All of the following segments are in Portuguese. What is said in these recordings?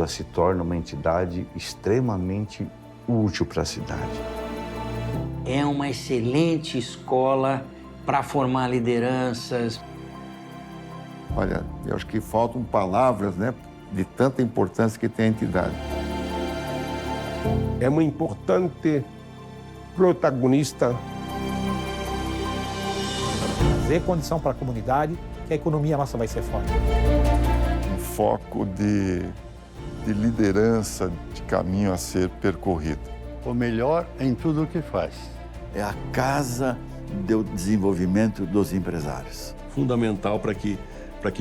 ela se torna uma entidade extremamente útil para a cidade. É uma excelente escola para formar lideranças. Olha, eu acho que faltam palavras, né, de tanta importância que tem a entidade. É uma importante protagonista. Trazer condição para a comunidade, que a economia nossa vai ser forte. Um foco de liderança, de caminho a ser percorrido. O melhor em tudo o que faz. É a casa do desenvolvimento dos empresários. Fundamental para que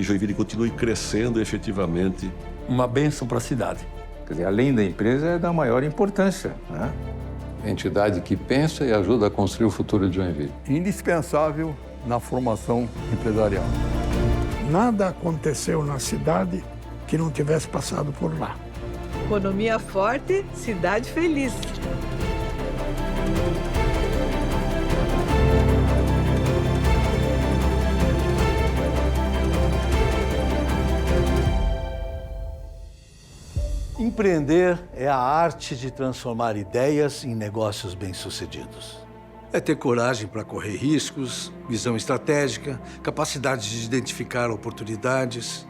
Joinville continue crescendo efetivamente. Uma bênção para a cidade. Quer dizer, além da empresa, é da maior importância, né? Entidade que pensa e ajuda a construir o futuro de Joinville. Indispensável na formação empresarial. Nada aconteceu na cidade que não tivesse passado por lá. Economia forte, cidade feliz. Empreender é a arte de transformar ideias em negócios bem-sucedidos. É ter coragem para correr riscos, visão estratégica, capacidade de identificar oportunidades.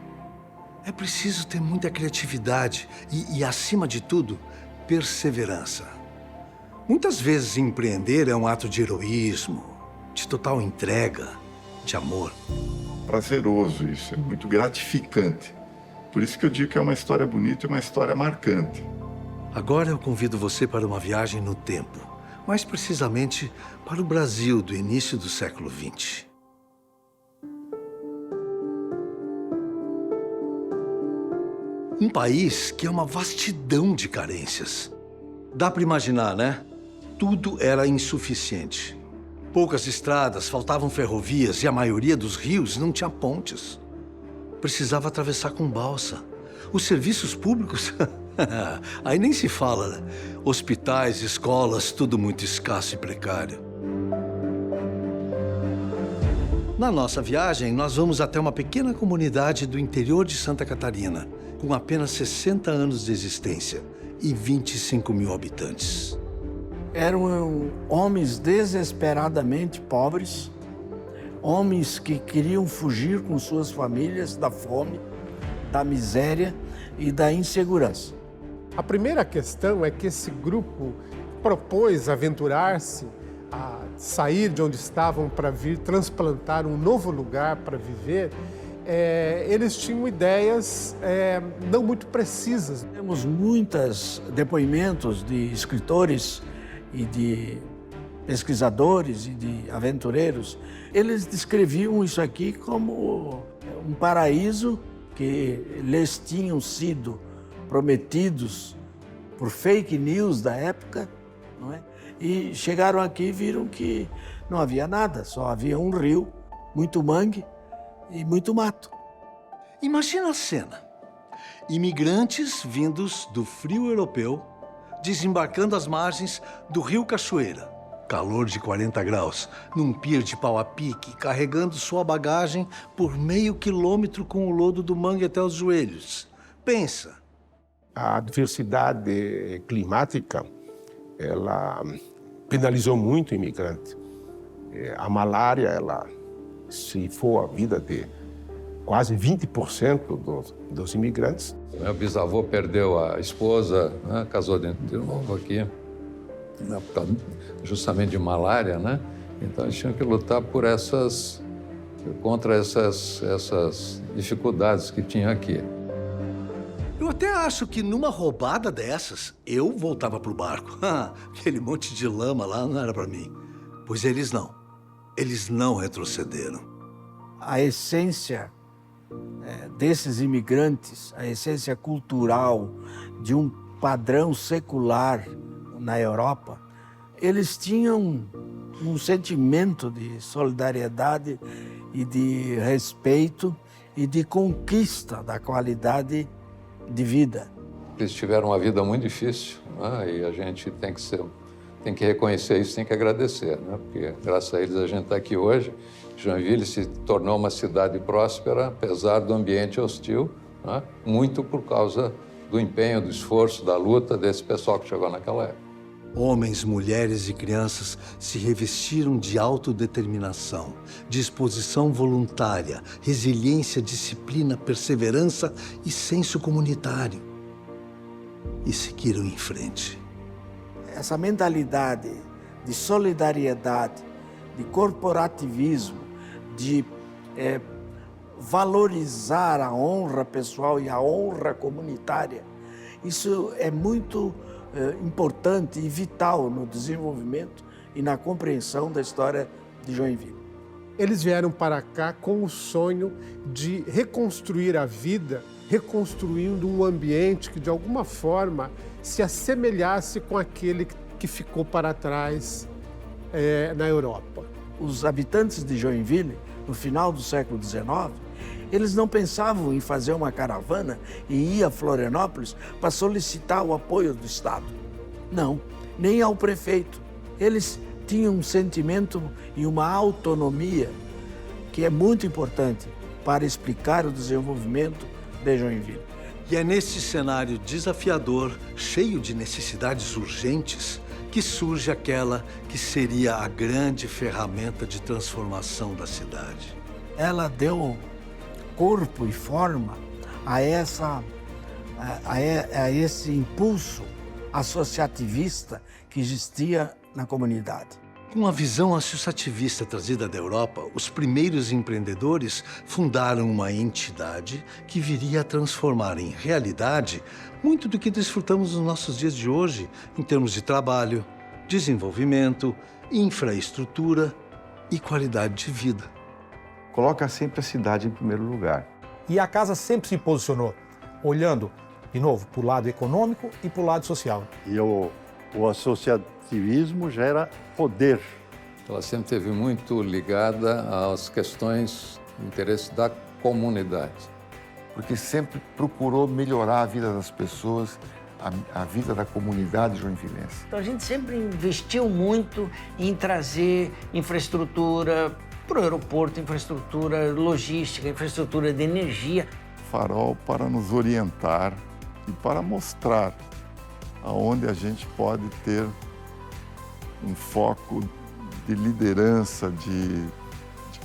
É preciso ter muita criatividade e, acima de tudo, perseverança. Muitas vezes empreender é um ato de heroísmo, de total entrega, de amor. Prazeroso isso, é muito gratificante. Por isso que eu digo que é uma história bonita e uma história marcante. Agora eu convido você para uma viagem no tempo, mais precisamente para o Brasil do início do século XX. Um país que é uma vastidão de carências. Dá para imaginar, né? Tudo era insuficiente. Poucas estradas, faltavam ferrovias e a maioria dos rios não tinha pontes. Precisava atravessar com balsa. Os serviços públicos, aí nem se fala, né? Hospitais, escolas, tudo muito escasso e precário. Na nossa viagem, nós vamos até uma pequena comunidade do interior de Santa Catarina, com apenas 60 anos de existência e 25 mil habitantes. Eram homens desesperadamente pobres, homens que queriam fugir com suas famílias da fome, da miséria e da insegurança. A primeira questão é que esse grupo propôs aventurar-se a sair de onde estavam para vir transplantar um novo lugar para viver. Eles tinham ideias não muito precisas. Temos muitos depoimentos de escritores e de pesquisadores e de aventureiros. Eles descreviam isso aqui como um paraíso que lhes tinham sido prometidos por fake news da época, não é? E chegaram aqui e viram que não havia nada, só havia um rio, muito mangue e muito mato. Imagina a cena. Imigrantes vindos do frio europeu, desembarcando às margens do rio Cachoeira. Calor de 40 graus, num pier de pau a pique, carregando sua bagagem por meio quilômetro com o lodo do mangue até os joelhos. Pensa. A diversidade climática, ela penalizou muito o imigrante. A malária, ela ceifou a vida de quase 20% dos imigrantes. Meu bisavô perdeu a esposa, né? Casou de novo aqui, justamente de malária, né? Então eles tinham que lutar contra essas dificuldades que tinha aqui. Eu até acho que numa roubada dessas, eu voltava pro barco. Aquele monte de lama lá não era para mim. Pois eles não. Eles não retrocederam. A essência desses imigrantes, a essência cultural de um padrão secular na Europa, eles tinham um sentimento de solidariedade e de respeito e de conquista da qualidade de vida. Eles tiveram uma vida muito difícil, né? E a gente tem que reconhecer isso, tem que agradecer, né? Porque graças a eles a gente está aqui hoje. Joinville se tornou uma cidade próspera, apesar do ambiente hostil, né? Muito por causa do empenho, do esforço, da luta desse pessoal que chegou naquela época. Homens, mulheres e crianças se revestiram de autodeterminação, disposição voluntária, resiliência, disciplina, perseverança e senso comunitário. E seguiram em frente. Essa mentalidade de solidariedade, de corporativismo, de valorizar a honra pessoal e a honra comunitária, isso é muito importante e vital no desenvolvimento e na compreensão da história de Joinville. Eles vieram para cá com o sonho de reconstruir a vida, reconstruindo um ambiente que, de alguma forma, se assemelhasse com aquele que ficou para trás na Europa. Os habitantes de Joinville, no final do século XIX, eles não pensavam em fazer uma caravana e ir a Florianópolis para solicitar o apoio do Estado. Não, nem ao prefeito. Eles tinham um sentimento e uma autonomia que é muito importante para explicar o desenvolvimento de Joinville. E é nesse cenário desafiador, cheio de necessidades urgentes, que surge aquela que seria a grande ferramenta de transformação da cidade. Ela deu corpo e forma a esse impulso associativista que existia na comunidade. Com a visão associativista trazida da Europa, os primeiros empreendedores fundaram uma entidade que viria a transformar em realidade muito do que desfrutamos nos nossos dias de hoje, em termos de trabalho, desenvolvimento, infraestrutura e qualidade de vida. Coloca sempre a cidade em primeiro lugar. E a casa sempre se posicionou, olhando, de novo, para o lado econômico e para o lado social. E o associativismo gera poder. Ela sempre esteve muito ligada às questões de interesse da comunidade. Porque sempre procurou melhorar a vida das pessoas, a vida da comunidade joinvilense. Então a gente sempre investiu muito em trazer infraestrutura para o aeroporto, infraestrutura logística, infraestrutura de energia. Farol para nos orientar e para mostrar aonde a gente pode ter um foco de liderança, de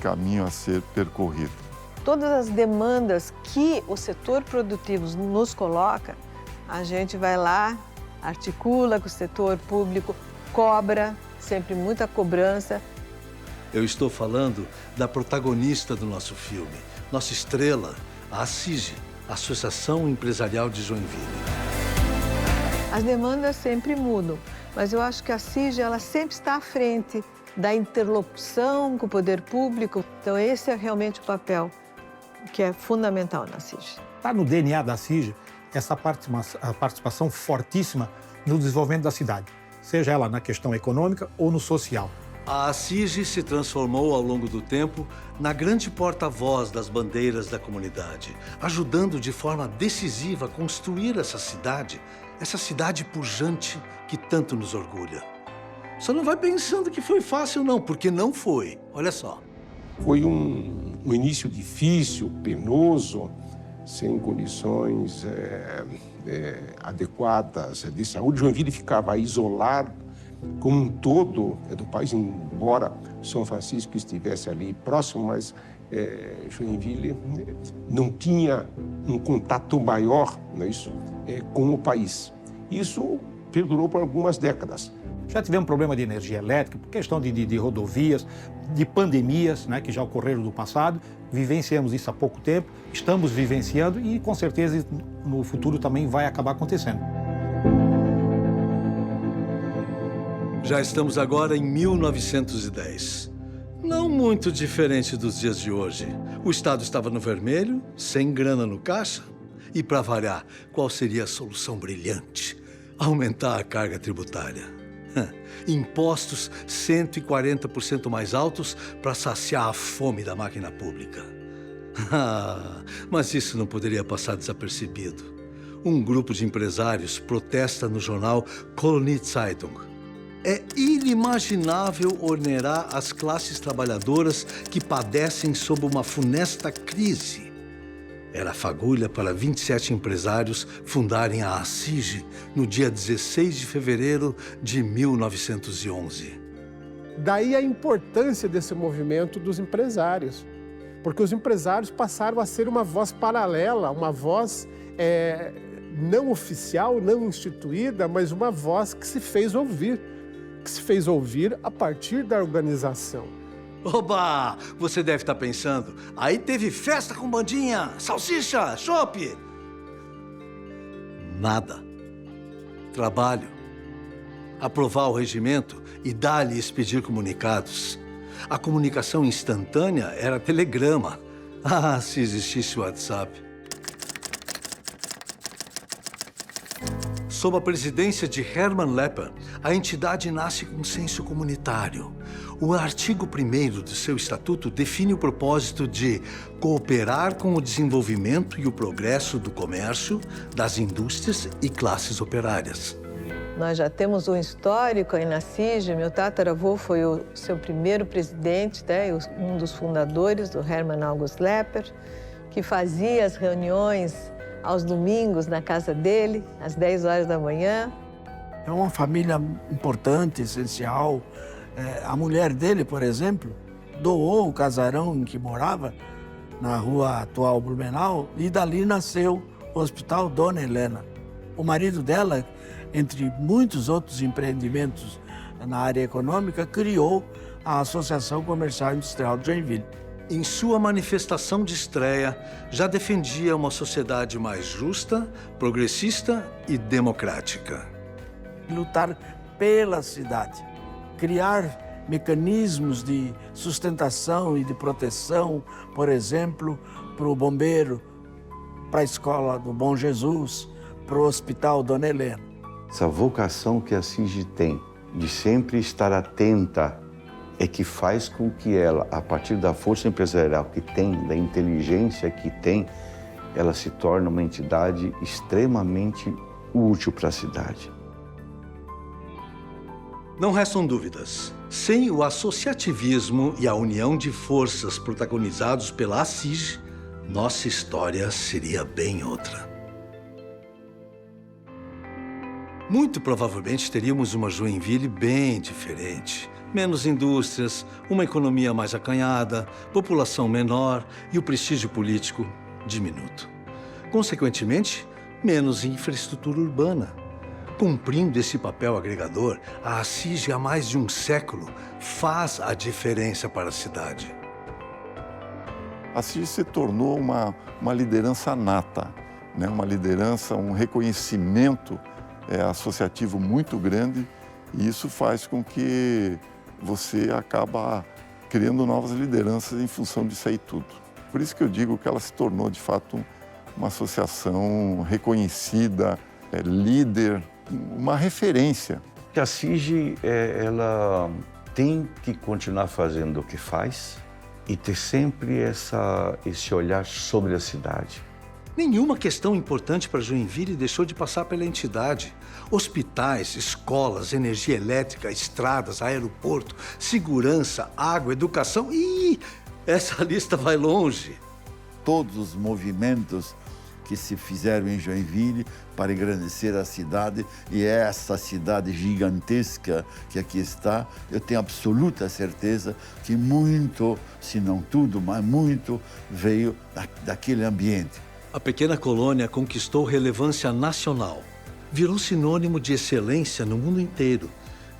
caminho a ser percorrido. Todas as demandas que o setor produtivo nos coloca, a gente vai lá, articula com o setor público, cobra, sempre muita cobrança. Eu estou falando da protagonista do nosso filme, nossa estrela, a ACIG, Associação Empresarial de Joinville. As demandas sempre mudam, mas eu acho que a CIG ela sempre está à frente da interlocução com o poder público. Então esse é realmente o papel que é fundamental na CIG. Está no DNA da CIG essa participação fortíssima no desenvolvimento da cidade, seja ela na questão econômica ou no social. A ACIG se transformou ao longo do tempo na grande porta-voz das bandeiras da comunidade, ajudando de forma decisiva a construir essa cidade pujante que tanto nos orgulha. Só não vai pensando que foi fácil não, porque não foi. Olha só. Foi um início difícil, penoso, sem condições adequadas de saúde. Joinville ficava isolado como um todo do país, embora São Francisco estivesse ali próximo, mas Joinville não tinha um contato maior, não é isso, com o país. Isso perdurou por algumas décadas. Já tivemos problema de energia elétrica, questão de rodovias, de pandemias, né, que já ocorreram no passado. Vivenciamos isso há pouco tempo, estamos vivenciando e, com certeza, no futuro também vai acabar acontecendo. Já estamos agora em 1910. Não muito diferente dos dias de hoje. O Estado estava no vermelho, sem grana no caixa. E, para variar, qual seria a solução brilhante? Aumentar a carga tributária. Impostos 140% mais altos para saciar a fome da máquina pública. Mas isso não poderia passar desapercebido. Um grupo de empresários protesta no jornal Kölner Zeitung. É inimaginável onerar as classes trabalhadoras que padecem sob uma funesta crise. Era a fagulha para 27 empresários fundarem a Assige no dia 16 de fevereiro de 1911. Daí a importância desse movimento dos empresários, porque os empresários passaram a ser uma voz paralela, uma voz não oficial, não instituída, mas uma voz que se fez ouvir a partir da organização. Oba! Você deve estar pensando, aí teve festa com bandinha, salsicha, chopp. Nada. Trabalho. Aprovar o regimento e dar-lhe expedir comunicados. A comunicação instantânea era telegrama. Ah, se existisse o WhatsApp. Sob a presidência de Hermann Lepper, a entidade nasce com um senso comunitário. O artigo 1º do seu estatuto define o propósito de cooperar com o desenvolvimento e o progresso do comércio, das indústrias e classes operárias. Nós já temos um histórico aí na Assige. Meu tataravô foi o seu primeiro presidente, né, um dos fundadores do Hermann August Lepper, que fazia as reuniões aos domingos na casa dele, às 10 horas da manhã. É uma família importante, essencial. A mulher dele, por exemplo, doou o casarão em que morava, na rua atual Blumenau, e dali nasceu o Hospital Dona Helena. O marido dela, entre muitos outros empreendimentos na área econômica, criou a Associação Comercial e Industrial de Joinville. Em sua manifestação de estreia, já defendia uma sociedade mais justa, progressista e democrática. Lutar pela cidade, criar mecanismos de sustentação e de proteção, por exemplo, para o bombeiro, para a escola do Bom Jesus, para o Hospital Dona Helena. Essa vocação que a Assige tem de sempre estar atenta é que faz com que ela, a partir da força empresarial que tem, da inteligência que tem, ela se torne uma entidade extremamente útil para a cidade. Não restam dúvidas. Sem o associativismo e a união de forças protagonizados pela Assige, nossa história seria bem outra. Muito provavelmente teríamos uma Joinville bem diferente. Menos indústrias, uma economia mais acanhada, população menor e o prestígio político diminuto. Consequentemente, menos infraestrutura urbana. Cumprindo esse papel agregador, a Assige há mais de um século faz a diferença para a cidade. A Assige se tornou uma liderança nata, né? Uma liderança, um reconhecimento associativo muito grande, e isso faz com que você acaba criando novas lideranças em função disso aí tudo. Por isso que eu digo que ela se tornou, de fato, uma associação reconhecida, líder, uma referência. A Assige, ela tem que continuar fazendo o que faz e ter sempre esse olhar sobre a cidade. Nenhuma questão importante para Joinville deixou de passar pela entidade. Hospitais, escolas, energia elétrica, estradas, aeroporto, segurança, água, educação. Ih, essa lista vai longe. Todos os movimentos que se fizeram em Joinville para engrandecer a cidade, e essa cidade gigantesca que aqui está, eu tenho absoluta certeza que muito, se não tudo, mas muito, veio daquele ambiente. A pequena colônia conquistou relevância nacional. Virou sinônimo de excelência no mundo inteiro.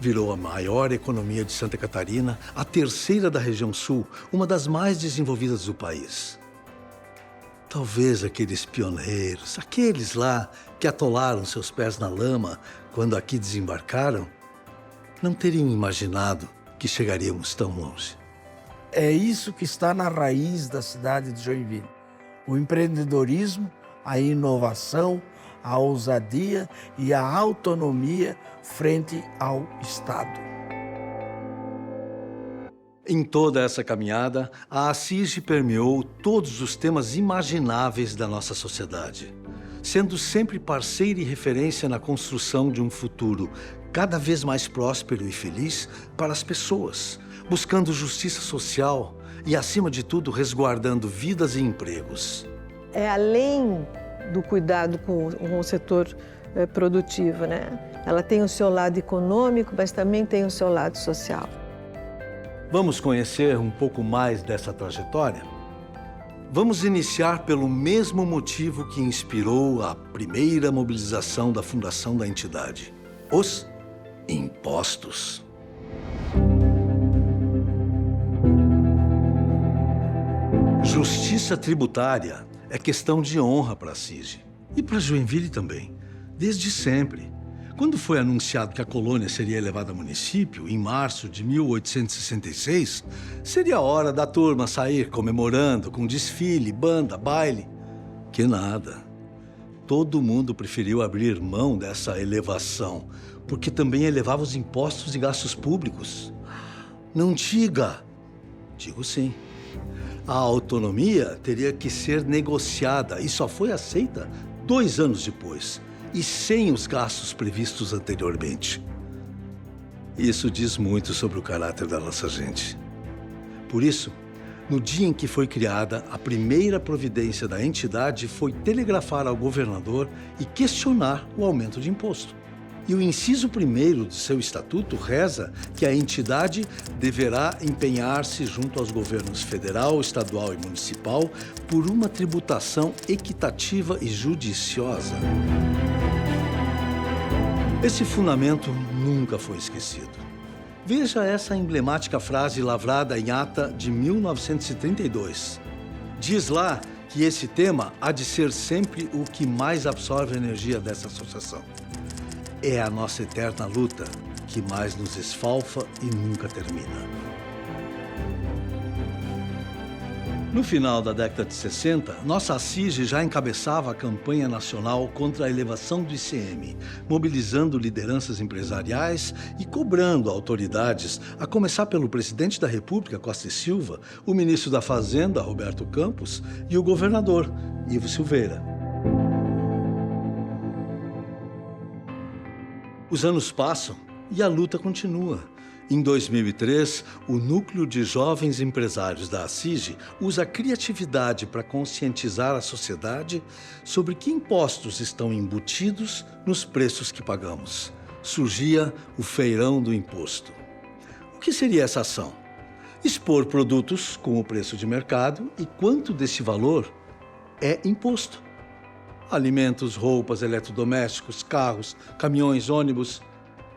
Virou a maior economia de Santa Catarina, a terceira da região sul, uma das mais desenvolvidas do país. Talvez aqueles pioneiros, aqueles lá que atolaram seus pés na lama quando aqui desembarcaram, não teriam imaginado que chegaríamos tão longe. É isso que está na raiz da cidade de Joinville. O empreendedorismo, a inovação, a ousadia e a autonomia frente ao Estado. Em toda essa caminhada, a Assige permeou todos os temas imagináveis da nossa sociedade, sendo sempre parceira e referência na construção de um futuro cada vez mais próspero e feliz para as pessoas, buscando justiça social e, acima de tudo, resguardando vidas e empregos. é além do cuidado com o setor produtivo, né? Ela tem o seu lado econômico, mas também tem o seu lado social. Vamos conhecer um pouco mais dessa trajetória? Vamos iniciar pelo mesmo motivo que inspirou a primeira mobilização da fundação da entidade: os impostos. Justiça tributária é questão de honra para a CIGE e para Joinville também, desde sempre. Quando foi anunciado que a colônia seria elevada a município, em março de 1866, seria a hora da turma sair comemorando com desfile, banda, baile. Que nada. Todo mundo preferiu abrir mão dessa elevação, porque também elevava os impostos e gastos públicos. Não diga. Digo sim. A autonomia teria que ser negociada e só foi aceita 2 anos depois, e sem os gastos previstos anteriormente. Isso diz muito sobre o caráter da nossa gente. Por isso, no dia em que foi criada, a primeira providência da entidade foi telegrafar ao governador e questionar o aumento de imposto. E o inciso 1º do seu estatuto reza que a entidade deverá empenhar-se junto aos governos federal, estadual e municipal por uma tributação equitativa e judiciosa. Esse fundamento nunca foi esquecido. Veja essa emblemática frase lavrada em ata de 1932. Diz lá que esse tema há de ser sempre o que mais absorve a energia dessa associação. É a nossa eterna luta que mais nos esfalfa e nunca termina. No final da década de 60, nossa CIGE já encabeçava a campanha nacional contra a elevação do ICM, mobilizando lideranças empresariais e cobrando autoridades, a começar pelo presidente da República, Costa e Silva, o ministro da Fazenda, Roberto Campos, e o governador, Ivo Silveira. Os anos passam e a luta continua. Em 2003, o Núcleo de Jovens Empresários da CIGE usa a criatividade para conscientizar a sociedade sobre que impostos estão embutidos nos preços que pagamos. Surgia o Feirão do Imposto. O que seria essa ação? Expor produtos com o preço de mercado e quanto desse valor é imposto. Alimentos, roupas, eletrodomésticos, carros, caminhões, ônibus,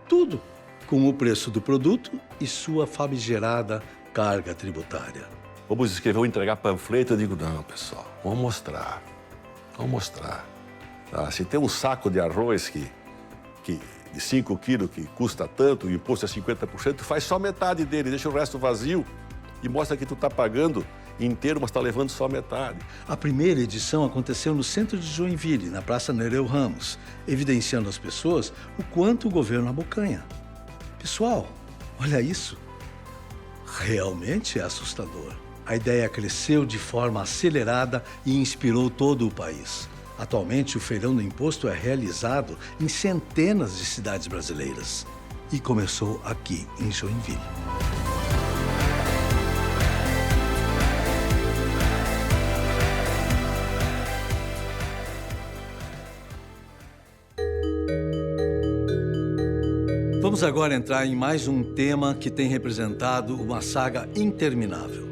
tudo com o preço do produto e sua famigerada carga tributária. Vamos escrever ou entregar panfleto, eu digo, não, pessoal, vamos mostrar. Vamos mostrar. Ah, se tem um saco de arroz de 5 quilos que custa tanto, o imposto é 50%, faz só metade dele, deixa o resto vazio e mostra que tu está pagando inteiro, mas está levando só metade. A primeira edição aconteceu no centro de Joinville, na Praça Nereu Ramos, evidenciando às pessoas o quanto o governo abocanha. Pessoal, olha isso. Realmente é assustador. A ideia cresceu de forma acelerada e inspirou todo o país. Atualmente, o Feirão do Imposto é realizado em centenas de cidades brasileiras. E começou aqui, em Joinville. Vamos agora entrar em mais um tema que tem representado uma saga interminável: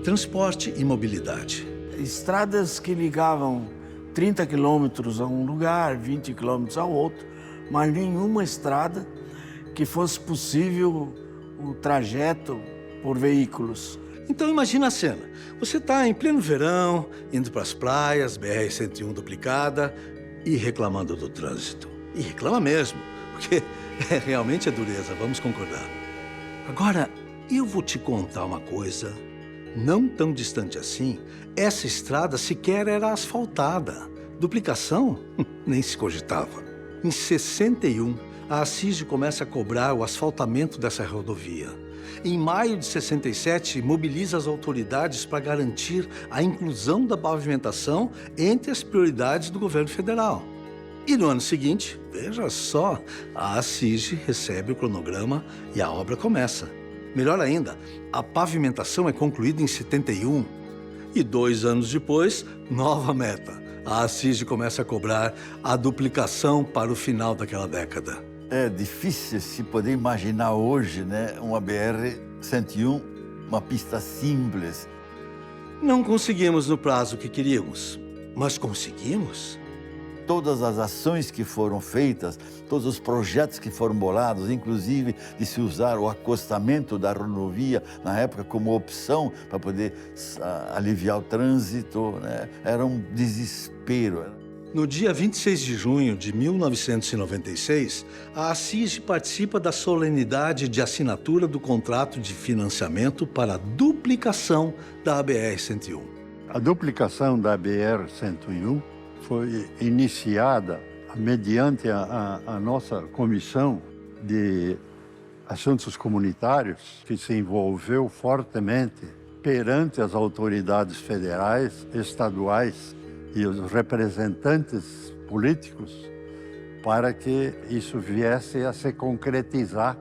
transporte e mobilidade. Estradas que ligavam 30 quilômetros a um lugar, 20 quilômetros ao outro, mas nenhuma estrada que fosse possível o trajeto por veículos. Então imagina a cena. Você está em pleno verão, indo para as praias, BR-101 duplicada e reclamando do trânsito. E reclama mesmo, porque realmente é dureza, vamos concordar. Agora, eu vou te contar uma coisa. Não tão distante assim, essa estrada sequer era asfaltada. Duplicação? Nem se cogitava. Em 61, a CIGE começa a cobrar o asfaltamento dessa rodovia. Em maio de 67, mobiliza as autoridades para garantir a inclusão da pavimentação entre as prioridades do governo federal. E no ano seguinte, veja só, a CIGE recebe o cronograma e a obra começa. Melhor ainda, a pavimentação é concluída em 71. E 2 anos depois, nova meta. A CIG começa a cobrar a duplicação para o final daquela década. É difícil se poder imaginar hoje, né, uma BR-101, uma pista simples. Não conseguimos no prazo que queríamos, mas conseguimos. Todas as ações que foram feitas, todos os projetos que foram bolados, inclusive de se usar o acostamento da rodovia na época como opção para poder aliviar o trânsito, né? Era um desespero. No dia 26 de junho de 1996, a ACIG participa da solenidade de assinatura do contrato de financiamento para a duplicação da BR-101. A duplicação da BR-101 foi iniciada mediante a nossa comissão de assuntos comunitários, que se envolveu fortemente perante as autoridades federais, estaduais e os representantes políticos, para que isso viesse a se concretizar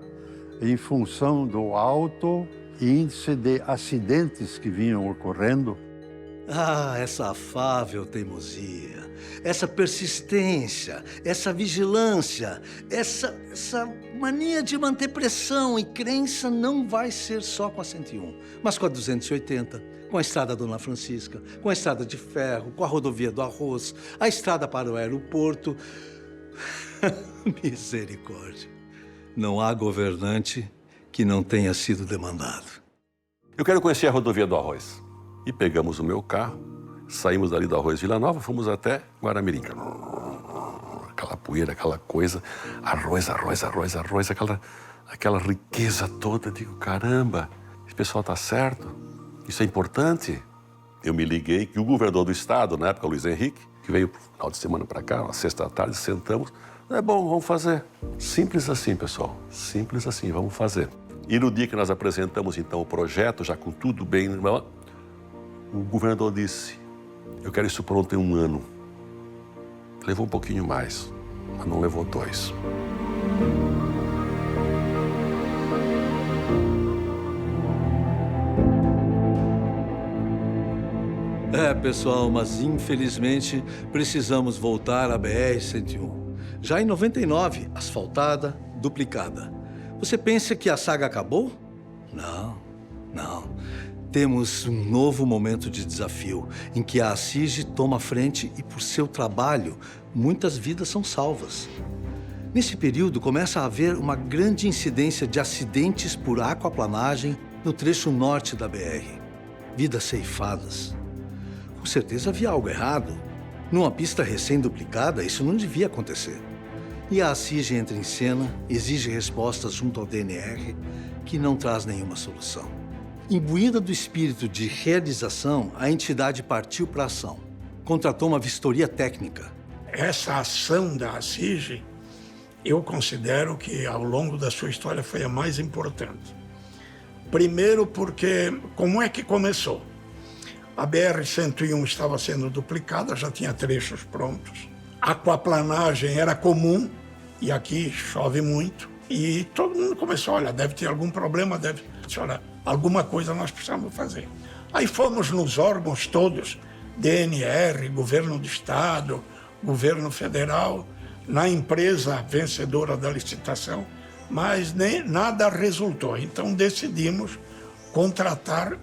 em função do alto índice de acidentes que vinham ocorrendo. Ah, essa afável teimosia, essa persistência, essa vigilância, essa mania de manter pressão e crença não vai ser só com a 101, mas com a 280, com a estrada Dona Francisca, com a estrada de ferro, com a rodovia do Arroz, a estrada para o aeroporto. Misericórdia. Não há governante que não tenha sido demandado. Eu quero conhecer a rodovia do Arroz. E pegamos o meu carro, saímos dali do Arroz Vila Nova, fomos até Guaramirim. Aquela poeira, aquela coisa, arroz, aquela riqueza toda. Digo, caramba, esse pessoal tá certo, isso é importante. Eu me liguei que o governador do estado, na época, Luiz Henrique, que veio no final de semana para cá, na sexta tarde, sentamos. É bom, vamos fazer. Simples assim, pessoal, simples assim, vamos fazer. E no dia que nós apresentamos, então, o projeto, já com tudo bem, o governador disse, eu quero isso pronto em 1 ano. Levou um pouquinho mais, mas não levou 2. É, pessoal, mas infelizmente precisamos voltar à BR-101. Já em 99, asfaltada, duplicada. Você pensa que a saga acabou? Não. Temos um novo momento de desafio, em que a ACIG toma a frente e, por seu trabalho, muitas vidas são salvas. Nesse período, começa a haver uma grande incidência de acidentes por aquaplanagem no trecho norte da BR. Vidas ceifadas. Com certeza havia algo errado. Numa pista recém-duplicada, isso não devia acontecer. E a ACIG entra em cena, exige respostas junto ao DNR, que não traz nenhuma solução. Imbuída do espírito de realização, a entidade partiu para a ação. Contratou uma vistoria técnica. Essa ação da ACIG, eu considero que ao longo da sua história foi a mais importante. Primeiro porque, como é que começou? A BR-101 estava sendo duplicada, já tinha trechos prontos. A aquaplanagem era comum, e aqui chove muito. E todo mundo começou, olha, deve ter algum problema, alguma coisa nós precisamos fazer. Aí fomos nos órgãos todos, DNR, Governo do Estado, Governo Federal, na empresa vencedora da licitação, mas nada resultou. Então decidimos contratar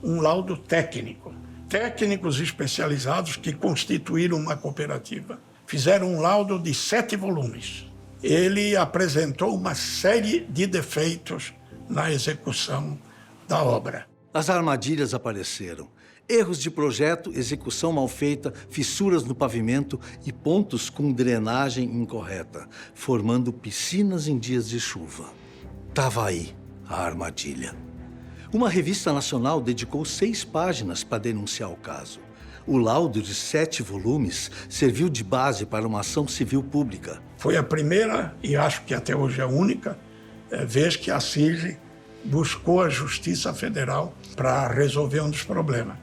um laudo técnico. Técnicos especializados que constituíram uma cooperativa. Fizeram um laudo de 7 volumes. Ele apresentou uma série de defeitos na execução da obra. As armadilhas apareceram. Erros de projeto, execução mal feita, fissuras no pavimento e pontos com drenagem incorreta, formando piscinas em dias de chuva. Tava aí a armadilha. Uma revista nacional dedicou 6 páginas para denunciar o caso. O laudo de 7 volumes serviu de base para uma ação civil pública. Foi a primeira, e acho que até hoje a única, vez que a CIG buscou a Justiça Federal para resolver um dos problemas.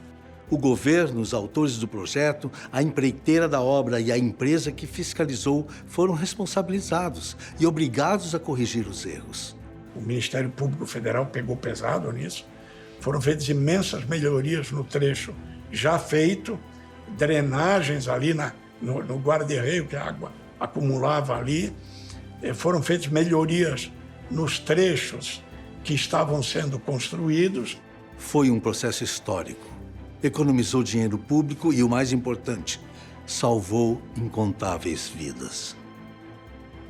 O governo, os autores do projeto, a empreiteira da obra e a empresa que fiscalizou foram responsabilizados e obrigados a corrigir os erros. O Ministério Público Federal pegou pesado nisso. Foram feitas imensas melhorias no trecho já feito, drenagens ali no guarda-reio, que a água acumulava ali. Foram feitas melhorias nos trechos que estavam sendo construídos. Foi um processo histórico. Economizou dinheiro público e, o mais importante, salvou incontáveis vidas.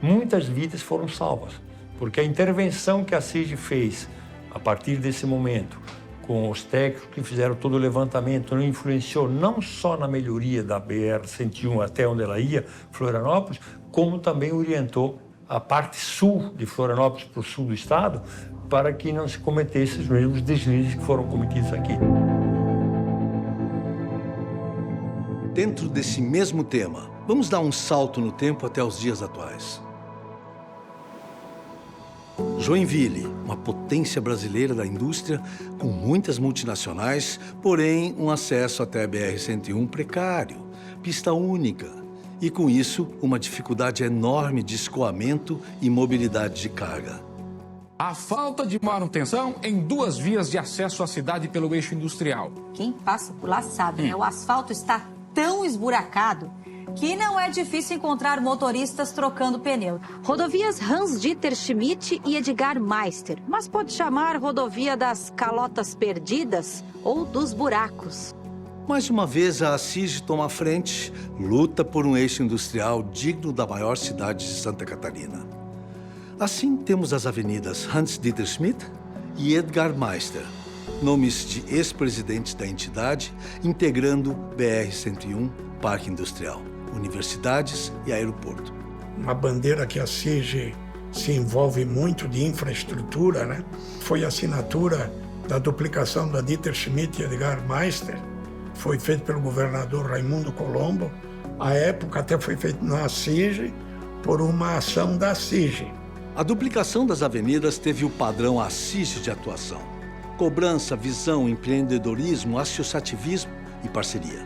Muitas vidas foram salvas, porque a intervenção que a CIG fez a partir desse momento, com os técnicos que fizeram todo o levantamento, não influenciou não só na melhoria da BR-101 até onde ela ia, Florianópolis, como também orientou a parte sul de Florianópolis para o sul do estado, para que não se cometesse os mesmos deslizes que foram cometidos aqui. Dentro desse mesmo tema, vamos dar um salto no tempo até os dias atuais. Joinville, uma potência brasileira da indústria, com muitas multinacionais, porém um acesso até a BR-101 precário, pista única, e com isso uma dificuldade enorme de escoamento e mobilidade de carga. A falta de manutenção em 2 vias de acesso à cidade pelo eixo industrial. Quem passa por lá sabe, né? O asfalto está tão esburacado que não é difícil encontrar motoristas trocando pneu. Rodovias Hans-Dieter Schmidt e Edgar Meister, mas pode chamar rodovia das calotas perdidas ou dos buracos. Mais uma vez, a CIG toma a frente, luta por um eixo industrial digno da maior cidade de Santa Catarina. Assim, temos as avenidas Hans-Dieter Schmidt e Edgar Meister, nomes de ex-presidentes da entidade, integrando BR-101, Parque Industrial, universidades e aeroporto. Uma bandeira que a CIG se envolve muito de infraestrutura, né? Foi a assinatura da duplicação da Dieter Schmidt e Edgar Meister. Foi feito pelo governador Raimundo Colombo. À época até foi feito na CIG por uma ação da CIG. A duplicação das avenidas teve o padrão ACIG de atuação. Cobrança, visão, empreendedorismo, associativismo e parceria.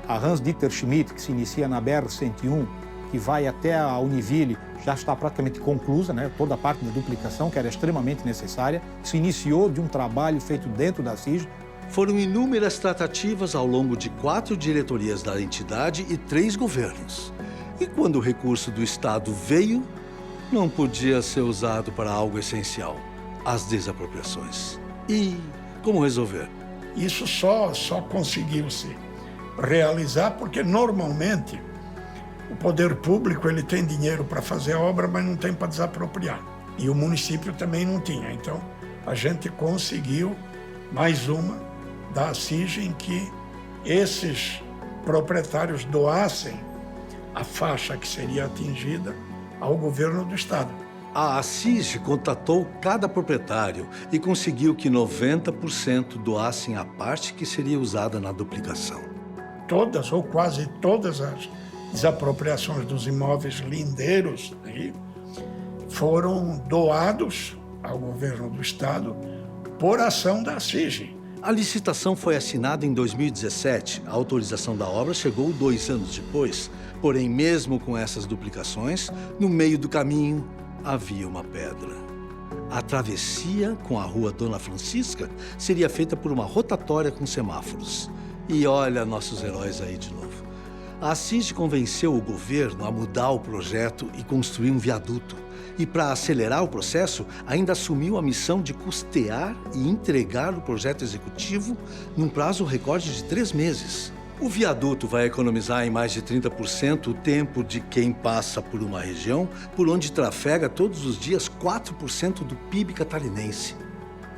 A Hans-Dieter Schmidt, que se inicia na BR-101, que vai até a Univille, já está praticamente conclusa, né? Toda a parte da duplicação, que era extremamente necessária, se iniciou de um trabalho feito dentro da CIG. Foram inúmeras tratativas ao longo de 4 diretorias da entidade e 3 governos. E quando o recurso do Estado veio, não podia ser usado para algo essencial, as desapropriações. E como resolver? Isso só conseguiu-se realizar porque, normalmente, o poder público ele tem dinheiro para fazer a obra, mas não tem para desapropriar. E o município também não tinha. Então, a gente conseguiu mais uma da CIG em que esses proprietários doassem a faixa que seria atingida ao governo do estado. A CIG contatou cada proprietário e conseguiu que 90% doassem a parte que seria usada na duplicação. Todas ou quase todas as desapropriações dos imóveis lindeiros aí foram doados ao governo do estado por ação da CIG. A licitação foi assinada em 2017. A autorização da obra chegou 2 anos depois. Porém, mesmo com essas duplicações, no meio do caminho havia uma pedra. A travessia com a rua Dona Francisca seria feita por uma rotatória com semáforos. E olha nossos heróis aí de novo. A CIG convenceu o governo a mudar o projeto e construir um viaduto. E para acelerar o processo, ainda assumiu a missão de custear e entregar o projeto executivo num prazo recorde de 3 meses. O viaduto vai economizar em mais de 30% o tempo de quem passa por uma região por onde trafega todos os dias 4% do PIB catarinense.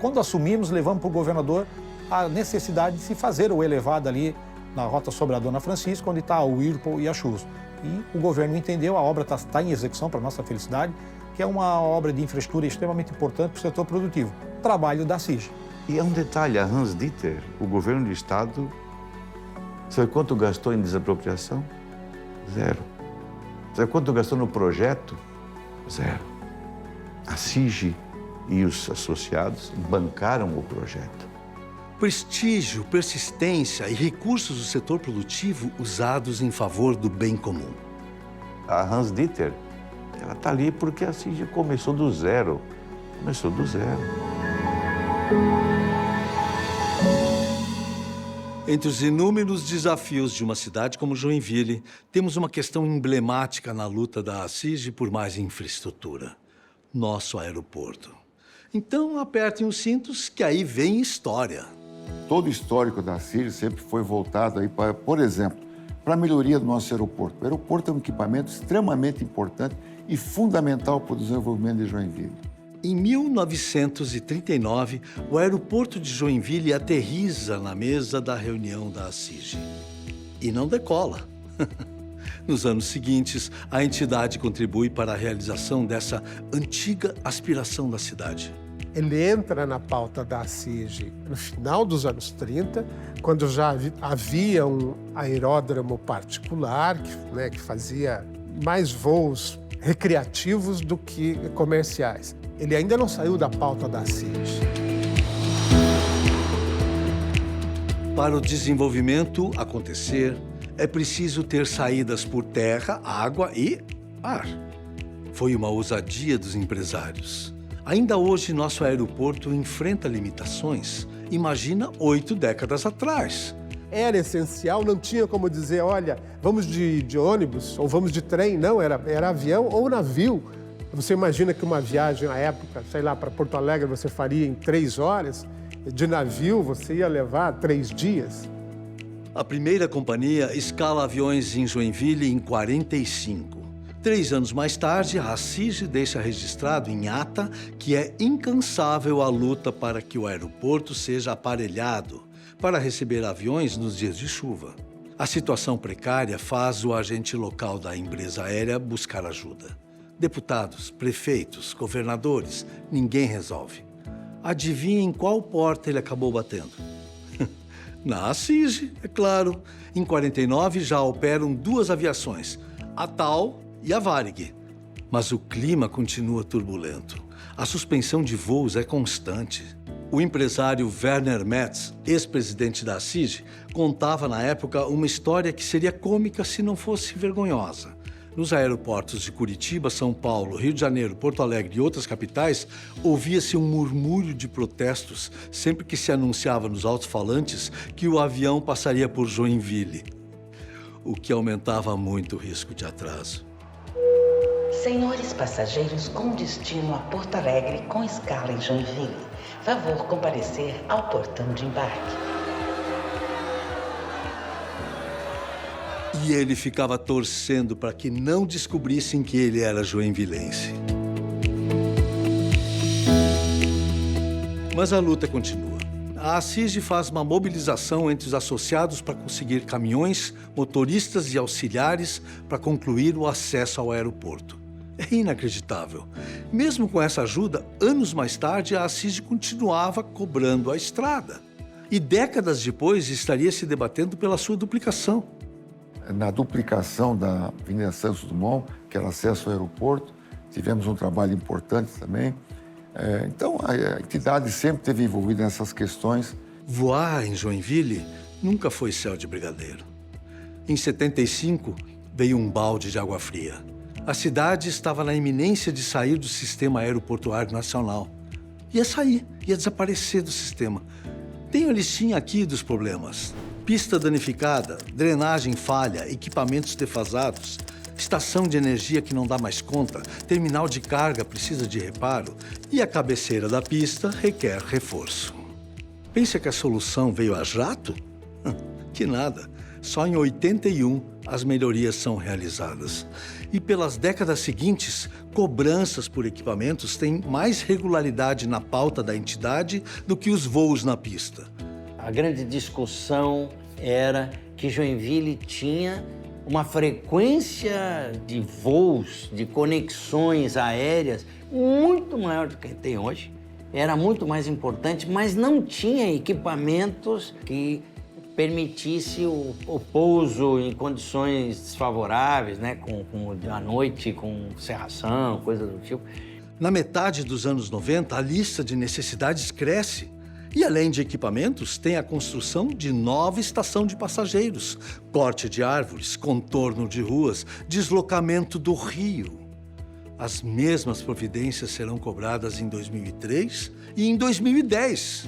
Quando assumimos, levamos para o governador a necessidade de se fazer o elevado ali na rota sobre a Dona Francisca, onde está o Whirlpool e a Chus. E o governo entendeu, a obra está em execução, para nossa felicidade, que é uma obra de infraestrutura extremamente importante para o setor produtivo. Trabalho da CIG. E é um detalhe, a Hans-Dieter, o governo do estado, sabe quanto gastou em desapropriação? 0. Sabe quanto gastou no projeto? 0. A CIG e os associados bancaram o projeto. Prestígio, persistência e recursos do setor produtivo usados em favor do bem comum. A Hans-Dieter, ela está ali porque a CIG começou do zero. Começou do zero. Entre os inúmeros desafios de uma cidade como Joinville, temos uma questão emblemática na luta da Assige por mais infraestrutura: nosso aeroporto. Então, apertem os cintos, que aí vem história. Todo o histórico da Assige sempre foi voltado aí para, por exemplo, para a melhoria do nosso aeroporto. O aeroporto é um equipamento extremamente importante e fundamental para o desenvolvimento de Joinville. Em 1939, o aeroporto de Joinville aterriza na mesa da reunião da Assige. E não decola. Nos anos seguintes, a entidade contribui para a realização dessa antiga aspiração da cidade. Ele entra na pauta da Assige no final dos anos 30, quando já havia um aeródromo particular que fazia mais voos recreativos do que comerciais. Ele ainda não saiu da pauta da Assige. Para o desenvolvimento acontecer, é preciso ter saídas por terra, água e ar. Foi uma ousadia dos empresários. Ainda hoje, nosso aeroporto enfrenta limitações. Imagina 8 décadas atrás. Era essencial, não tinha como dizer, olha, vamos de ônibus ou vamos de trem. Não, era avião ou navio. Você imagina que uma viagem à época, sei lá, para Porto Alegre você faria em 3 horas. De navio você ia levar 3 dias. A primeira companhia escala aviões em Joinville em 45. 3 anos mais tarde, a Assige deixa registrado em ata que é incansável a luta para que o aeroporto seja aparelhado para receber aviões nos dias de chuva. A situação precária faz o agente local da empresa aérea buscar ajuda. Deputados, prefeitos, governadores, ninguém resolve. Adivinha em qual porta ele acabou batendo? Na Assige, é claro. Em 49 já operam 2 aviações, a TAL e a Varig. Mas o clima continua turbulento. A suspensão de voos é constante. O empresário Werner Metz, ex-presidente da Assige, contava na época uma história que seria cômica se não fosse vergonhosa. Nos aeroportos de Curitiba, São Paulo, Rio de Janeiro, Porto Alegre e outras capitais, ouvia-se um murmúrio de protestos sempre que se anunciava nos alto-falantes que o avião passaria por Joinville, o que aumentava muito o risco de atraso. Senhores passageiros com destino a Porto Alegre com escala em Joinville, favor comparecer ao portão de embarque. E ele ficava torcendo para que não descobrissem que ele era joinvilense. Mas a luta continua. A Assige faz uma mobilização entre os associados para conseguir caminhões, motoristas e auxiliares para concluir o acesso ao aeroporto. É inacreditável. Mesmo com essa ajuda, anos mais tarde, a Assige continuava cobrando a estrada. E décadas depois, estaria se debatendo pela sua duplicação. Na duplicação da Avenida Santos Dumont, que era acesso ao aeroporto, tivemos um trabalho importante também. Então, a entidade sempre esteve envolvida nessas questões. Voar em Joinville nunca foi céu de brigadeiro. Em 75, veio um balde de água fria. A cidade estava na iminência de sair do sistema aeroportuário nacional. Ia sair, ia desaparecer do sistema. Tenho a listinha aqui dos problemas. Pista danificada, drenagem falha, equipamentos defasados, estação de energia que não dá mais conta, terminal de carga precisa de reparo e a cabeceira da pista requer reforço. Pensa que a solução veio a jato? Que nada. Só em 81 as melhorias são realizadas. E pelas décadas seguintes, cobranças por equipamentos têm mais regularidade na pauta da entidade do que os voos na pista. A grande discussão era que Joinville tinha uma frequência de voos, de conexões aéreas muito maior do que tem hoje. Era muito mais importante, mas não tinha equipamentos que permitisse o pouso em condições desfavoráveis, né? À noite, com cerração, coisa do tipo. Na metade dos anos 90, a lista de necessidades cresce. E além de equipamentos, tem a construção de nova estação de passageiros, corte de árvores, contorno de ruas, deslocamento do rio. As mesmas providências serão cobradas em 2003 e em 2010.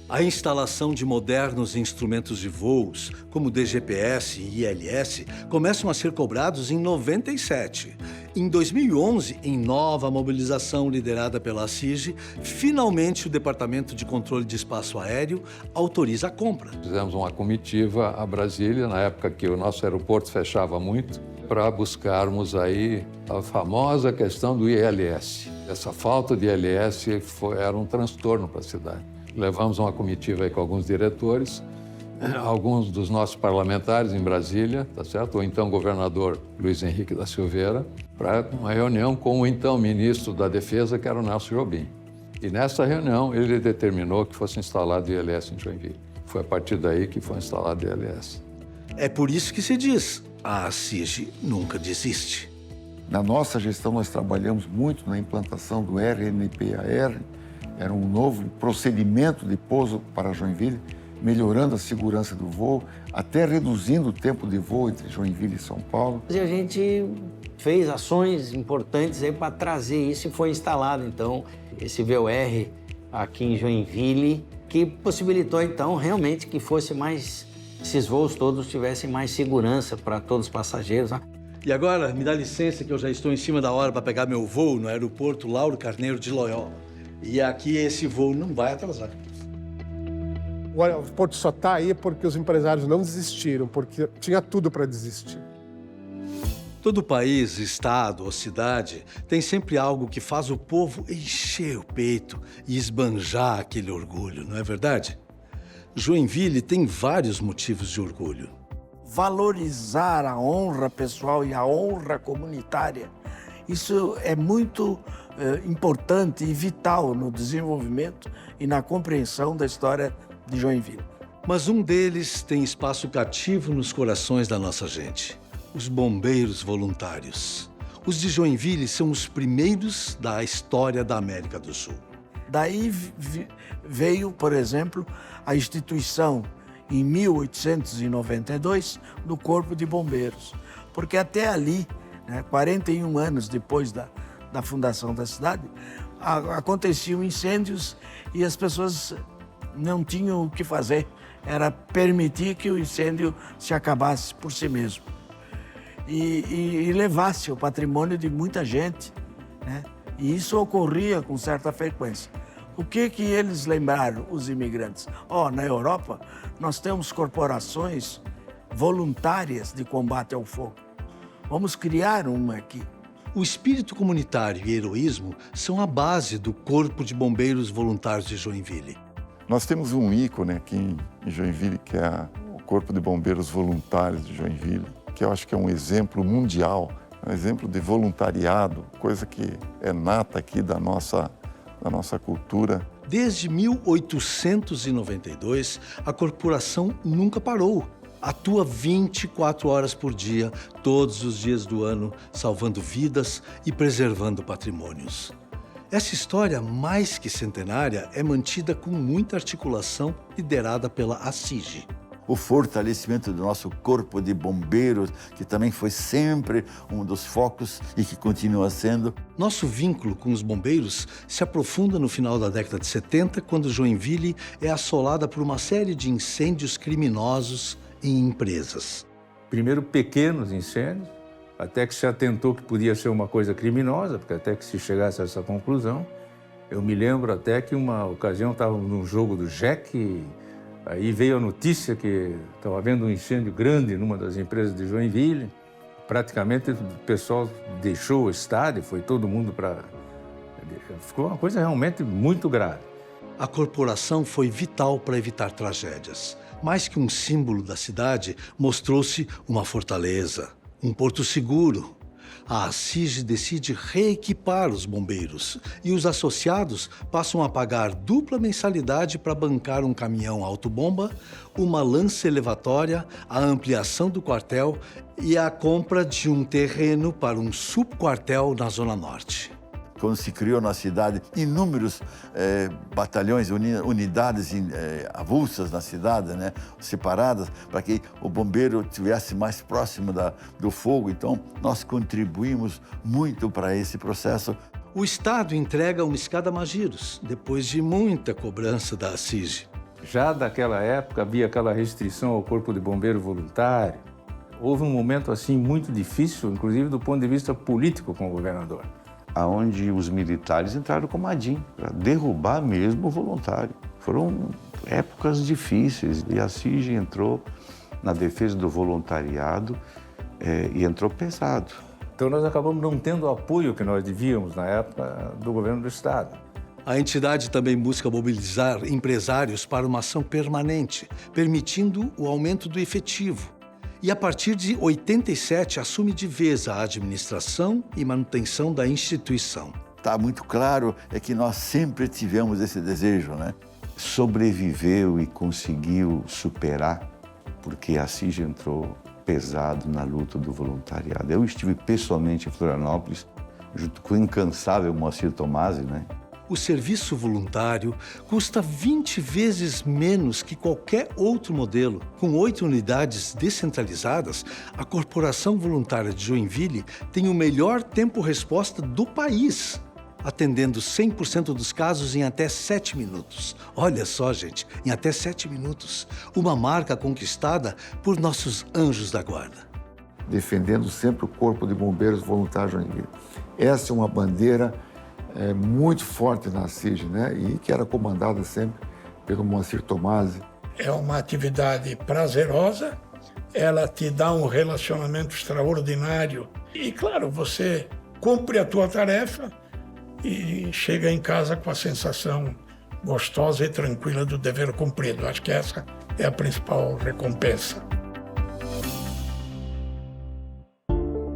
A instalação de modernos instrumentos de voos, como DGPS e ILS, começam a ser cobrados em 97. Em 2011, em nova mobilização liderada pela ACIG, finalmente o Departamento de Controle de Espaço Aéreo autoriza a compra. Fizemos uma comitiva a Brasília, na época que o nosso aeroporto fechava muito, para buscarmos aí a famosa questão do ILS. Essa falta de ILS era um transtorno para a cidade. Levamos uma comitiva aí com alguns diretores, alguns dos nossos parlamentares em Brasília, tá certo? O então governador Luiz Henrique da Silveira, para uma reunião com o então ministro da Defesa, que era o Nelson Jobim. E nessa reunião ele determinou que fosse instalado o ILS em Joinville. Foi a partir daí que foi instalado o ILS. É por isso que se diz, a ACIG nunca desiste. Na nossa gestão, nós trabalhamos muito na implantação do RNPAR, era um novo procedimento de pouso para Joinville, melhorando a segurança do voo, até reduzindo o tempo de voo entre Joinville e São Paulo. E a gente fez ações importantes aí para trazer isso e foi instalado, então, esse VOR aqui em Joinville, que possibilitou, então, realmente que fosse mais... esses voos todos tivessem mais segurança para todos os passageiros, né? E agora, me dá licença que eu já estou em cima da hora para pegar meu voo no aeroporto Lauro Carneiro de Loyola. E aqui esse voo não vai atrasar. O aeroporto só está aí porque os empresários não desistiram, porque tinha tudo para desistir. Todo país, estado ou cidade tem sempre algo que faz o povo encher o peito e esbanjar aquele orgulho, não é verdade? Joinville tem vários motivos de orgulho. Valorizar a honra pessoal e a honra comunitária, isso é muito importante e vital no desenvolvimento e na compreensão da história de Joinville. Mas um deles tem espaço cativo nos corações da nossa gente: os bombeiros voluntários. Os de Joinville são os primeiros da história da América do Sul. Daí veio, por exemplo, a instituição, em 1892, do Corpo de Bombeiros. Porque até ali, 41 anos depois da fundação da cidade, aconteciam incêndios e as pessoas não tinham o que fazer. Era permitir que o incêndio se acabasse por si mesmo. E levasse o patrimônio de muita gente, né? E isso ocorria com certa frequência. O que eles lembraram, os imigrantes? Na Europa, nós temos corporações voluntárias de combate ao fogo. Vamos criar uma aqui. O espírito comunitário e heroísmo são a base do Corpo de Bombeiros Voluntários de Joinville. Nós temos um ícone aqui em Joinville, que é o Corpo de Bombeiros Voluntários de Joinville, que eu acho que é um exemplo mundial, um exemplo de voluntariado, coisa que é nata aqui da nossa cultura. Desde 1892, a corporação nunca parou. Atua 24 horas por dia, todos os dias do ano, salvando vidas e preservando patrimônios. Essa história, mais que centenária, é mantida com muita articulação liderada pela ACIG. O fortalecimento do nosso corpo de bombeiros, que também foi sempre um dos focos e que continua sendo. Nosso vínculo com os bombeiros se aprofunda no final da década de 70, quando Joinville é assolada por uma série de incêndios criminosos em empresas. Primeiro, pequenos incêndios, até que se atentou que podia ser uma coisa criminosa, porque até que se chegasse a essa conclusão. Eu me lembro até que uma ocasião estava num jogo do Jack. Aí veio a notícia que estava havendo um incêndio grande numa das empresas de Joinville. Praticamente o pessoal deixou o estádio, foi todo mundo para... Ficou uma coisa realmente muito grave. A corporação foi vital para evitar tragédias. Mais que um símbolo da cidade, mostrou-se uma fortaleza, um porto seguro. A ACIG decide reequipar os bombeiros e os associados passam a pagar dupla mensalidade para bancar um caminhão autobomba, uma lança elevatória, a ampliação do quartel e a compra de um terreno para um subquartel na Zona Norte. Quando se criou na cidade inúmeros batalhões, unidades avulsas na cidade, né, separadas, para que o bombeiro estivesse mais próximo do fogo. Então, nós contribuímos muito para esse processo. O Estado entrega uma escada Magiros, depois de muita cobrança da ACIG. Já daquela época havia aquela restrição ao corpo de bombeiro voluntário. Houve um momento assim muito difícil, inclusive do ponto de vista político com o governador. Aonde os militares entraram com Madin para derrubar mesmo o voluntário. Foram épocas difíceis e a CIG entrou na defesa do voluntariado e entrou pesado. Então nós acabamos não tendo o apoio que nós devíamos na época do governo do Estado. A entidade também busca mobilizar empresários para uma ação permanente, permitindo o aumento do efetivo. E a partir de 87 assume de vez a administração e manutenção da instituição. Está muito claro que nós sempre tivemos esse desejo, né? Sobreviveu e conseguiu superar, porque a CIG entrou pesado na luta do voluntariado. Eu estive pessoalmente em Florianópolis, junto com o incansável Moacir Tomasi, né? O serviço voluntário custa 20 vezes menos que qualquer outro modelo. Com 8 unidades descentralizadas, a Corporação Voluntária de Joinville tem o melhor tempo-resposta do país, atendendo 100% dos casos em até 7 minutos. Olha só, gente, em até 7 minutos. Uma marca conquistada por nossos anjos da guarda. Defendendo sempre o Corpo de Bombeiros Voluntários de Joinville. Essa é uma bandeira muito forte na CIG, né? E que era comandada sempre pelo Moacir Tomasi. É uma atividade prazerosa, ela te dá um relacionamento extraordinário e, claro, você cumpre a tua tarefa e chega em casa com a sensação gostosa e tranquila do dever cumprido. Acho que essa é a principal recompensa.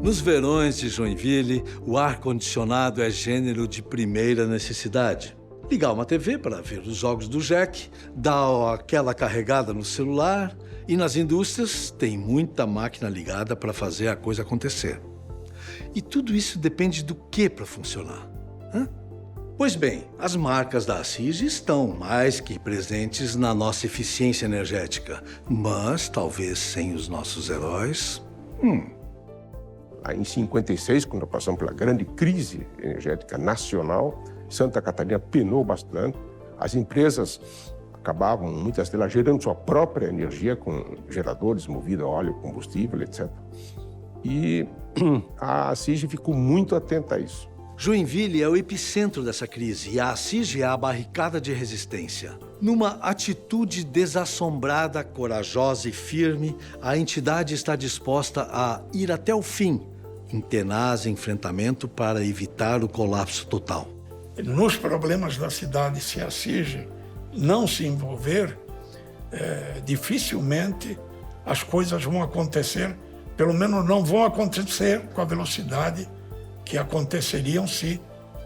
Nos verões de Joinville, o ar-condicionado é gênero de primeira necessidade. Ligar uma TV para ver os jogos do Jack, dar aquela carregada no celular e nas indústrias tem muita máquina ligada para fazer a coisa acontecer. E tudo isso depende do que para funcionar? Pois bem, as marcas da CIG estão mais que presentes na nossa eficiência energética, mas talvez sem os nossos heróis... Em 56, quando passamos pela grande crise energética nacional, Santa Catarina penou bastante. As empresas acabavam, muitas delas, gerando sua própria energia com geradores movidos a óleo, combustível, etc. E a CIG ficou muito atenta a isso. Joinville é o epicentro dessa crise e a CIG é a barricada de resistência. Numa atitude desassombrada, corajosa e firme, a entidade está disposta a ir até o fim, em tenaz enfrentamento para evitar o colapso total. Nos problemas da cidade, se a CIG não se envolver, dificilmente as coisas vão acontecer, pelo menos não vão acontecer com a velocidade que aconteceriam se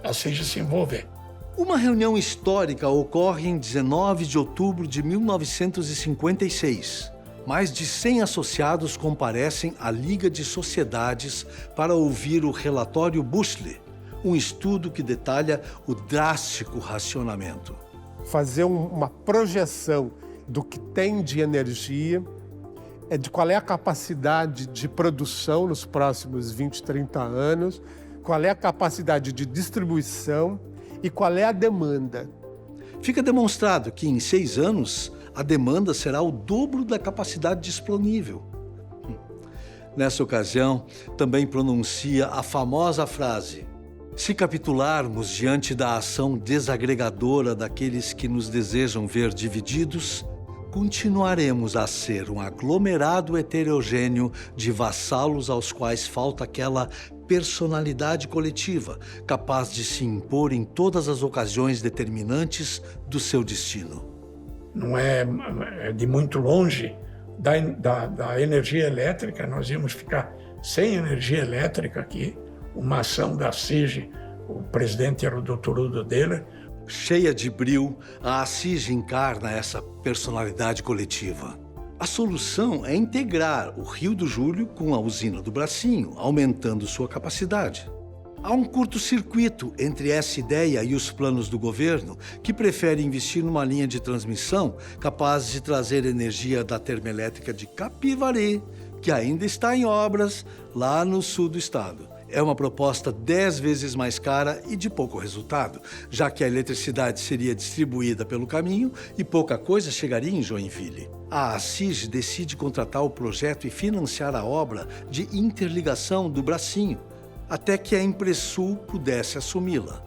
a CIG se envolver. Uma reunião histórica ocorre em 19 de outubro de 1956. Mais de 100 associados comparecem à Liga de Sociedades para ouvir o relatório Bushley, um estudo que detalha o drástico racionamento. Fazer uma projeção do que tem de energia, de qual é a capacidade de produção nos próximos 20, 30 anos, qual é a capacidade de distribuição e qual é a demanda. Fica demonstrado que em 6 anos a demanda será o dobro da capacidade disponível. Nessa ocasião, também pronuncia a famosa frase: se capitularmos diante da ação desagregadora daqueles que nos desejam ver divididos, continuaremos a ser um aglomerado heterogêneo de vassalos aos quais falta aquela personalidade coletiva, capaz de se impor em todas as ocasiões determinantes do seu destino. Não é de muito longe da energia elétrica, nós íamos ficar sem energia elétrica aqui. Uma ação da CIG, o presidente era o Dr. Udo Deller. Cheia de brio, a CIG encarna essa personalidade coletiva. A solução é integrar o Rio do Júlio com a usina do Bracinho, aumentando sua capacidade. Há um curto-circuito entre essa ideia e os planos do governo, que prefere investir numa linha de transmissão capaz de trazer energia da termoelétrica de Capivari, que ainda está em obras lá no sul do estado. é uma proposta 10 vezes mais cara e de pouco resultado, já que a eletricidade seria distribuída pelo caminho e pouca coisa chegaria em Joinville. A ACIG decide contratar o projeto e financiar a obra de interligação do bracinho, até que a Impressul pudesse assumi-la.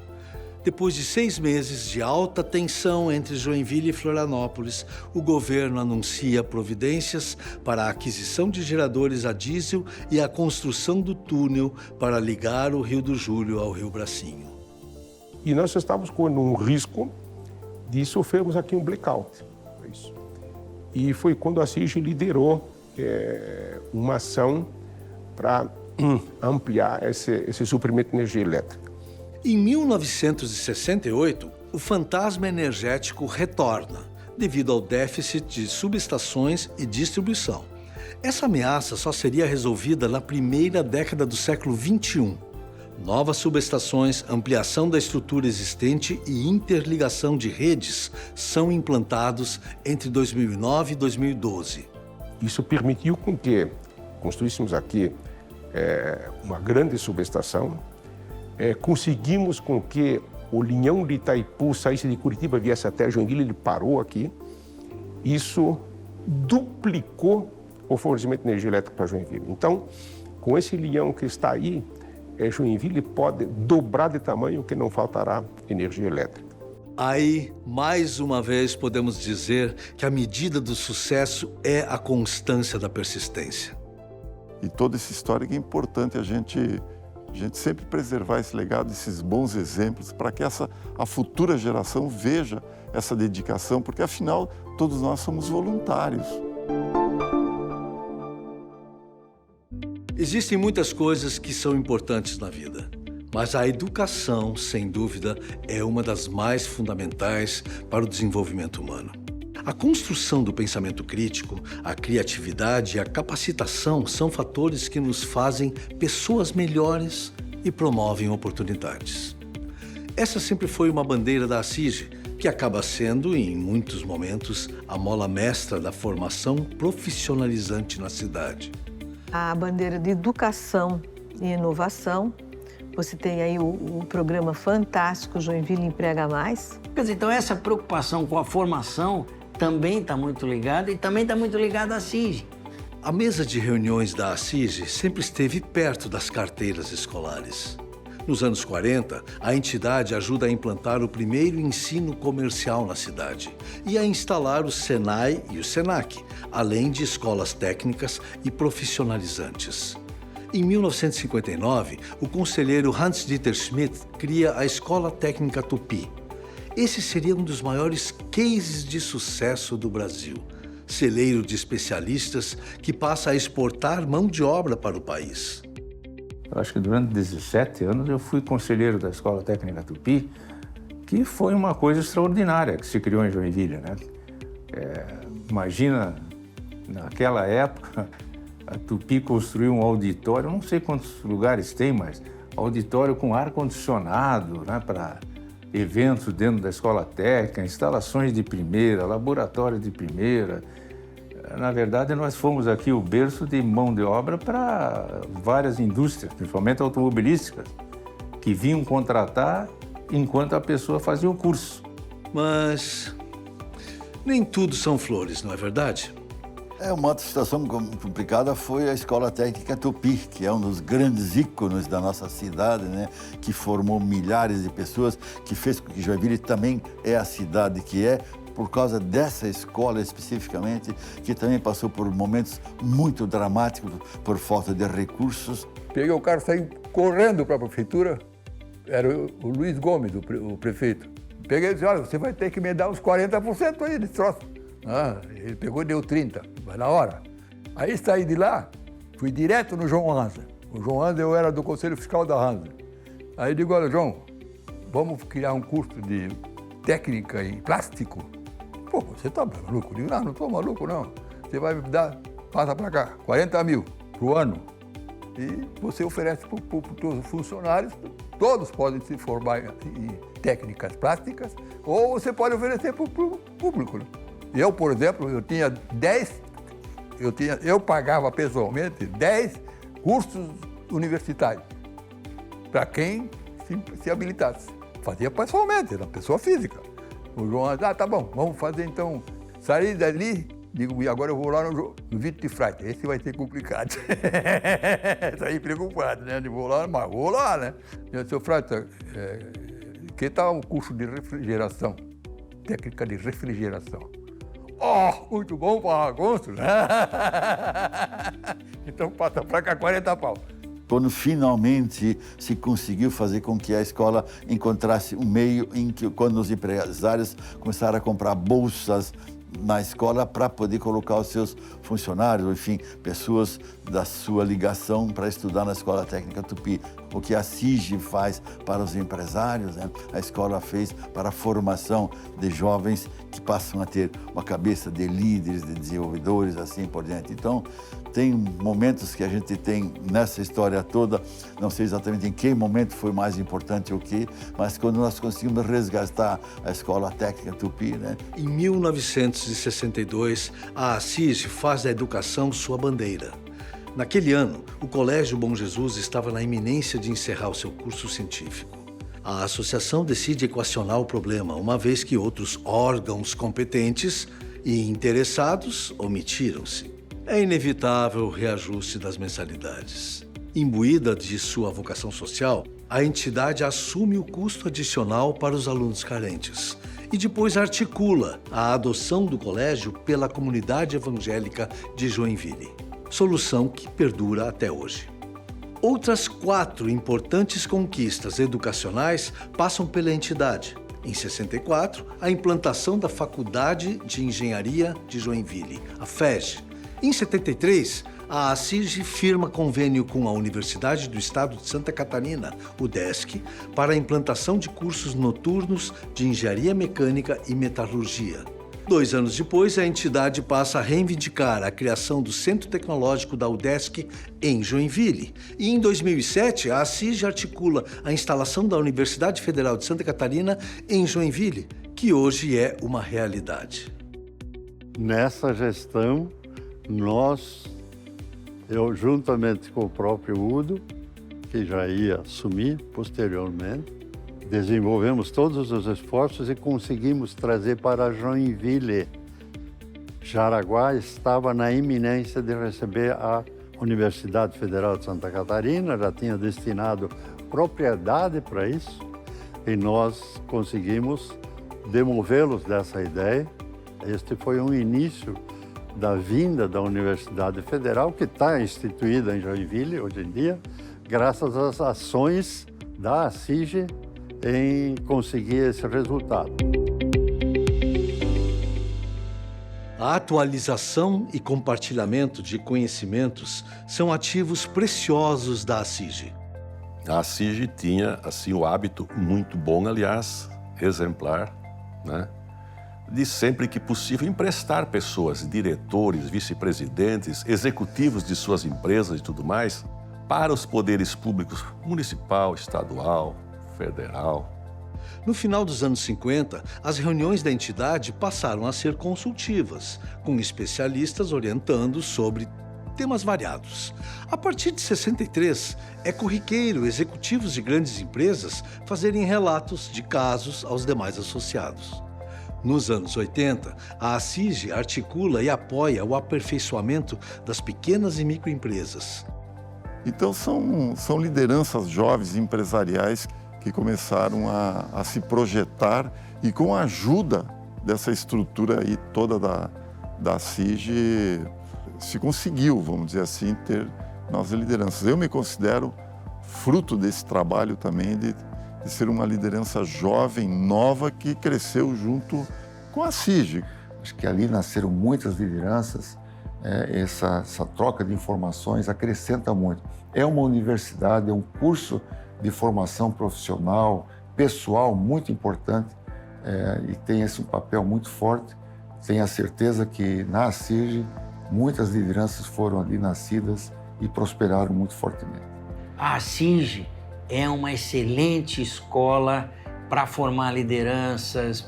Depois de 6 meses de alta tensão entre Joinville e Florianópolis, o governo anuncia providências para a aquisição de geradores a diesel e a construção do túnel para ligar o Rio do Júlio ao Rio Bracinho. E nós estávamos correndo um risco de sofrermos aqui um blackout. Isso. E foi quando a CIG liderou uma ação para ampliar esse suprimento de energia elétrica. Em 1968, o fantasma energético retorna, devido ao déficit de subestações e distribuição. Essa ameaça só seria resolvida na primeira década do século XXI. Novas subestações, ampliação da estrutura existente e interligação de redes são implantados entre 2009 e 2012. Isso permitiu com que construíssemos aqui uma grande subestação. Conseguimos com que o linhão de Itaipu saísse de Curitiba, viesse até Joinville, ele parou aqui. Isso duplicou o fornecimento de energia elétrica para Joinville. Então, com esse linhão que está aí, Joinville pode dobrar de tamanho que não faltará energia elétrica. Aí, mais uma vez, podemos dizer que a medida do sucesso é a constância da persistência. E toda essa história que é importante a gente sempre preservar esse legado, esses bons exemplos, para que a futura geração veja essa dedicação, porque afinal todos nós somos voluntários. Existem muitas coisas que são importantes na vida, mas a educação, sem dúvida, é uma das mais fundamentais para o desenvolvimento humano. A construção do pensamento crítico, a criatividade e a capacitação são fatores que nos fazem pessoas melhores e promovem oportunidades. Essa sempre foi uma bandeira da ACIG, que acaba sendo, em muitos momentos, a mola mestra da formação profissionalizante na cidade. A bandeira de educação e inovação. Você tem aí o programa fantástico Joinville Emprega Mais. Quer dizer, então essa preocupação com a formação também está muito ligada e também está muito ligada à CIG. A mesa de reuniões da ACIG sempre esteve perto das carteiras escolares. Nos anos 40, a entidade ajuda a implantar o primeiro ensino comercial na cidade e a instalar o Senai e o Senac, além de escolas técnicas e profissionalizantes. Em 1959, o conselheiro Hans-Dieter Schmidt cria a Escola Técnica Tupi. Esse seria um dos maiores cases de sucesso do Brasil. Celeiro de especialistas que passa a exportar mão de obra para o país. Eu acho que durante 17 anos eu fui conselheiro da Escola Técnica Tupi, que foi uma coisa extraordinária que se criou em Joinville, né? Imagina, naquela época, a Tupi construiu um auditório, não sei quantos lugares tem, mas auditório com ar-condicionado, né, para eventos dentro da escola técnica, instalações de primeira, laboratório de primeira. Na verdade, nós fomos aqui o berço de mão de obra para várias indústrias, principalmente automobilísticas, que vinham contratar enquanto a pessoa fazia o curso. Mas nem tudo são flores, não é verdade? Uma outra situação complicada foi a Escola Técnica Tupi, que é um dos grandes ícones da nossa cidade, né? Que formou milhares de pessoas, que fez com que Joinville também é a cidade que é, por causa dessa escola especificamente, que também passou por momentos muito dramáticos por falta de recursos. Peguei o carro e saí correndo para a prefeitura, era o Luiz Gomes, o prefeito. Peguei e disse, olha, você vai ter que me dar uns 40% aí desse troço. Ele pegou e deu 30%, vai na hora. Aí saí de lá, fui direto no João Hansa. O João Hansa, eu era do Conselho Fiscal da Hansa. Aí digo, olha, João, vamos criar um curso de técnica em plástico? Pô, você tá maluco? Eu digo, não tô maluco, não. Você vai me dar, passa para cá, 40 mil pro ano. E você oferece para todos os funcionários, todos podem se formar em técnicas plásticas, ou você pode oferecer para o público. Eu, por exemplo, eu pagava pessoalmente 10 cursos universitários. para quem se habilitasse. Fazia pessoalmente, era pessoa física. O João, tá bom, vamos fazer então, sair dali, digo, e agora eu vou lá no Vitor de Freitas, esse vai ser complicado. Saí preocupado, né? Eu vou lá, mas vou lá, né? Eu disse, seu Freitas, que tal o curso de refrigeração? Técnica de refrigeração. Oh, muito bom para agosto, né? Então passa para cá 40 pau. Quando finalmente se conseguiu fazer com que a escola encontrasse um meio em que, quando os empresários começaram a comprar bolsas na escola para poder colocar os seus funcionários, enfim, pessoas da sua ligação para estudar na Escola Técnica Tupi. O que a CIGE faz para os empresários, né? A escola fez para a formação de jovens que passam a ter uma cabeça de líderes, de desenvolvedores, assim por diante. Então, tem momentos que a gente tem nessa história toda, não sei exatamente em que momento foi mais importante o quê, mas quando nós conseguimos resgatar a Escola Técnica Tupi, né? Em 1962, a CIGE faz da educação sua bandeira. Naquele ano, o Colégio Bom Jesus estava na iminência de encerrar o seu curso científico. A associação decide equacionar o problema, uma vez que outros órgãos competentes e interessados omitiram-se. É inevitável o reajuste das mensalidades. Imbuída de sua vocação social, a entidade assume o custo adicional para os alunos carentes e depois articula a adoção do colégio pela comunidade evangélica de Joinville. Solução que perdura até hoje. Outras 4 importantes conquistas educacionais passam pela entidade. Em 64, a implantação da Faculdade de Engenharia de Joinville, a FEG. Em 73, a CIGE firma convênio com a Universidade do Estado de Santa Catarina, UDESC, para a implantação de cursos noturnos de Engenharia Mecânica e Metalurgia. 2 anos depois, a entidade passa a reivindicar a criação do Centro Tecnológico da UDESC em Joinville. E em 2007, a CIGE articula a instalação da Universidade Federal de Santa Catarina em Joinville, que hoje é uma realidade. Nessa gestão, eu juntamente com o próprio Udo, que já ia assumir posteriormente, desenvolvemos todos os esforços e conseguimos trazer para Joinville. Jaraguá estava na iminência de receber a Universidade Federal de Santa Catarina, já tinha destinado propriedade para isso, e nós conseguimos demovê-los dessa ideia. Este foi um início da vinda da Universidade Federal, que está instituída em Joinville hoje em dia, graças às ações da CIGE em conseguir esse resultado. A atualização e compartilhamento de conhecimentos são ativos preciosos da CIGE. A CIGE tinha, assim, o hábito muito bom, aliás, exemplar, né? De sempre que possível emprestar pessoas, diretores, vice-presidentes, executivos de suas empresas e tudo mais, para os poderes públicos municipal, estadual, federal. No final dos anos 50, as reuniões da entidade passaram a ser consultivas, com especialistas orientando sobre temas variados. A partir de 63, é corriqueiro executivos de grandes empresas fazerem relatos de casos aos demais associados. Nos anos 80, a CIGE articula e apoia o aperfeiçoamento das pequenas e microempresas. Então são lideranças jovens empresariais que começaram a se projetar e com a ajuda dessa estrutura aí toda da CIGE se conseguiu, vamos dizer assim, ter novas lideranças. Eu me considero fruto desse trabalho também de ser uma liderança jovem, nova, que cresceu junto com a CIGE. Acho que ali nasceram muitas lideranças, essa troca de informações acrescenta muito. É uma universidade, é um curso de formação profissional, pessoal, muito importante, e tem esse papel muito forte. Tenho a certeza que na CIGE muitas lideranças foram ali nascidas e prosperaram muito fortemente. A CIGE é uma excelente escola para formar lideranças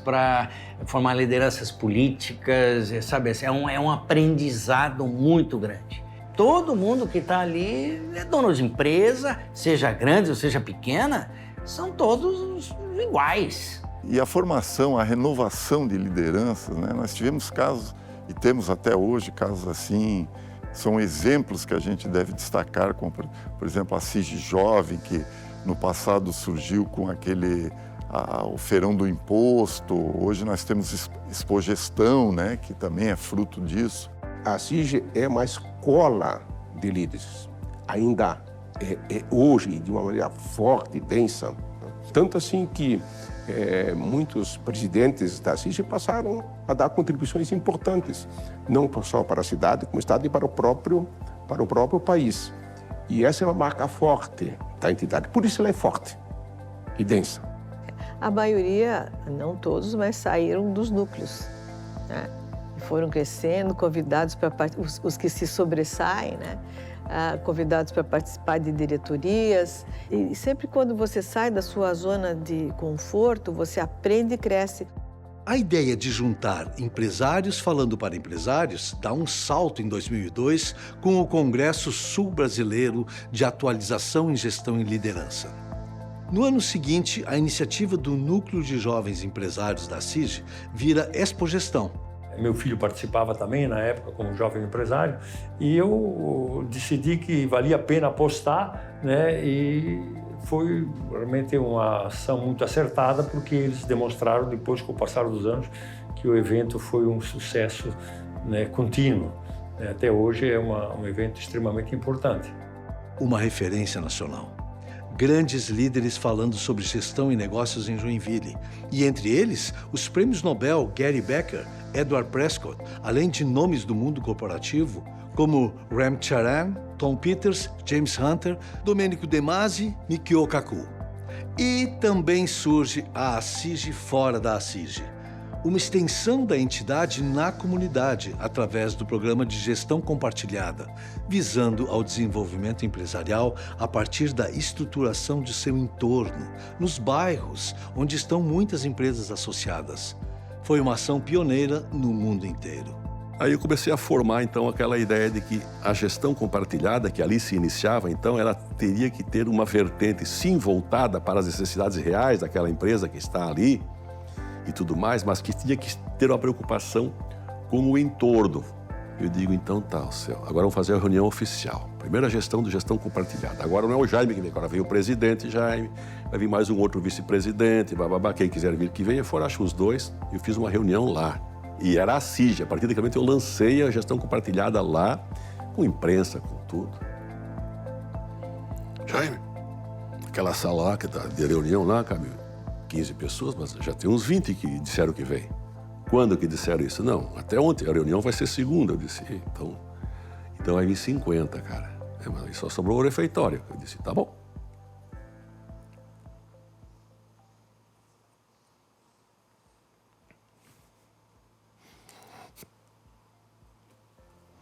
políticas, sabe? É um aprendizado muito grande. todo mundo que está ali é dono de empresa, seja grande ou seja pequena, são todos iguais. E a formação, a renovação de lideranças, né? Nós tivemos casos, e temos até hoje casos assim, são exemplos que a gente deve destacar, como, por exemplo, a CIG Jovem, que no passado surgiu com o feirão do imposto. Hoje nós temos Expogestão, né, que também é fruto disso. A CIG é uma escola de líderes, ainda hoje, de uma maneira forte e densa. Tanto assim que muitos presidentes da CIG passaram a dar contribuições importantes, não só para a cidade, como Estado e para o próprio país. E essa é uma marca forte da entidade, por isso ela é forte e densa. A maioria, não todos, mas saíram dos núcleos, né? E foram crescendo, convidados para os que se sobressaem, né? Convidados para participar de diretorias. E sempre quando você sai da sua zona de conforto, você aprende e cresce. A ideia de juntar empresários falando para empresários dá um salto em 2002 com o Congresso Sul-Brasileiro de Atualização em Gestão e Liderança. No ano seguinte, a iniciativa do Núcleo de Jovens Empresários da CIG vira Expogestão. Meu filho participava também na época como jovem empresário e eu decidi que valia a pena apostar, né? E foi realmente uma ação muito acertada, porque eles demonstraram depois, com o passar dos anos, que o evento foi um sucesso, né, contínuo. Até hoje é um evento extremamente importante. Uma referência nacional. Grandes líderes falando sobre gestão e negócios em Joinville. E entre eles, os prêmios Nobel Gary Becker, Edward Prescott, além de nomes do mundo corporativo, como Ram Charan, Tom Peters, James Hunter, Domenico De Masi, Mikio Kaku. E também surge a ACIG fora da ACIG, uma extensão da entidade na comunidade, através do programa de gestão compartilhada, visando ao desenvolvimento empresarial a partir da estruturação de seu entorno, nos bairros onde estão muitas empresas associadas. Foi uma ação pioneira no mundo inteiro. Aí eu comecei a formar, então, aquela ideia de que a gestão compartilhada, que ali se iniciava, então, ela teria que ter uma vertente, sim, voltada para as necessidades reais daquela empresa que está ali e tudo mais, mas que tinha que ter uma preocupação com o entorno. Eu digo, então, tá, céu. Agora vamos fazer a reunião oficial. Primeira gestão de gestão compartilhada. Agora não é o Jaime que vem, agora vem o presidente Jaime, vai vir mais um outro vice-presidente, bababá, quem quiser vir que venha, foram, acho, os dois. Eu fiz uma reunião lá. E era a CIG. A partir daquele momento eu lancei a gestão compartilhada lá, com imprensa, com tudo. Jaime, aquela sala lá, que tá de reunião lá, cabe 15 pessoas, mas já tem uns 20 que disseram que vem. Quando que disseram isso? Não, até ontem, a reunião vai ser segunda. Eu disse, então vai vir 50, cara. Mas só sobrou o refeitório. Eu disse, tá bom.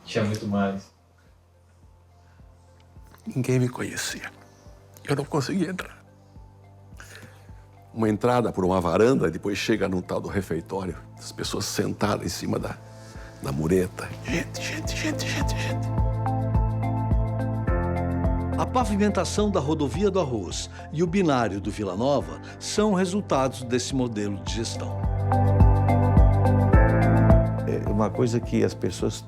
Tinha muito mais. Ninguém me conhecia. Eu não conseguia entrar. Uma entrada por uma varanda e depois chega num tal do refeitório, as pessoas sentadas em cima da mureta. Gente. A pavimentação da rodovia do Arroz e o binário do Vila Nova são resultados desse modelo de gestão. É uma coisa que as pessoas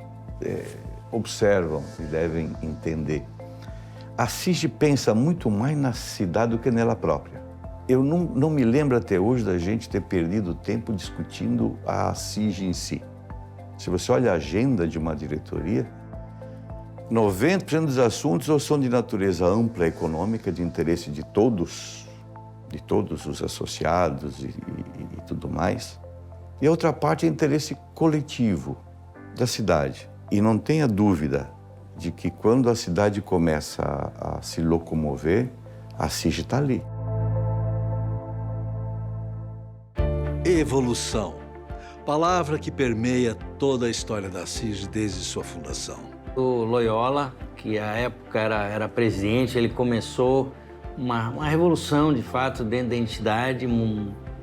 observam e devem entender. A CIG pensa muito mais na cidade do que nela própria. Eu não me lembro até hoje da gente ter perdido tempo discutindo a CIG em si. Se você olha a agenda de uma diretoria, 90% dos assuntos ou são de natureza ampla, econômica, de interesse de todos os associados e tudo mais. E a outra parte é interesse coletivo da cidade. E não tenha dúvida de que quando a cidade começa a se locomover, a CIG está ali. Evolução. Palavra que permeia toda a história da CIG desde sua fundação. O Loyola, que à época era presidente, ele começou uma revolução, de fato, dentro da entidade,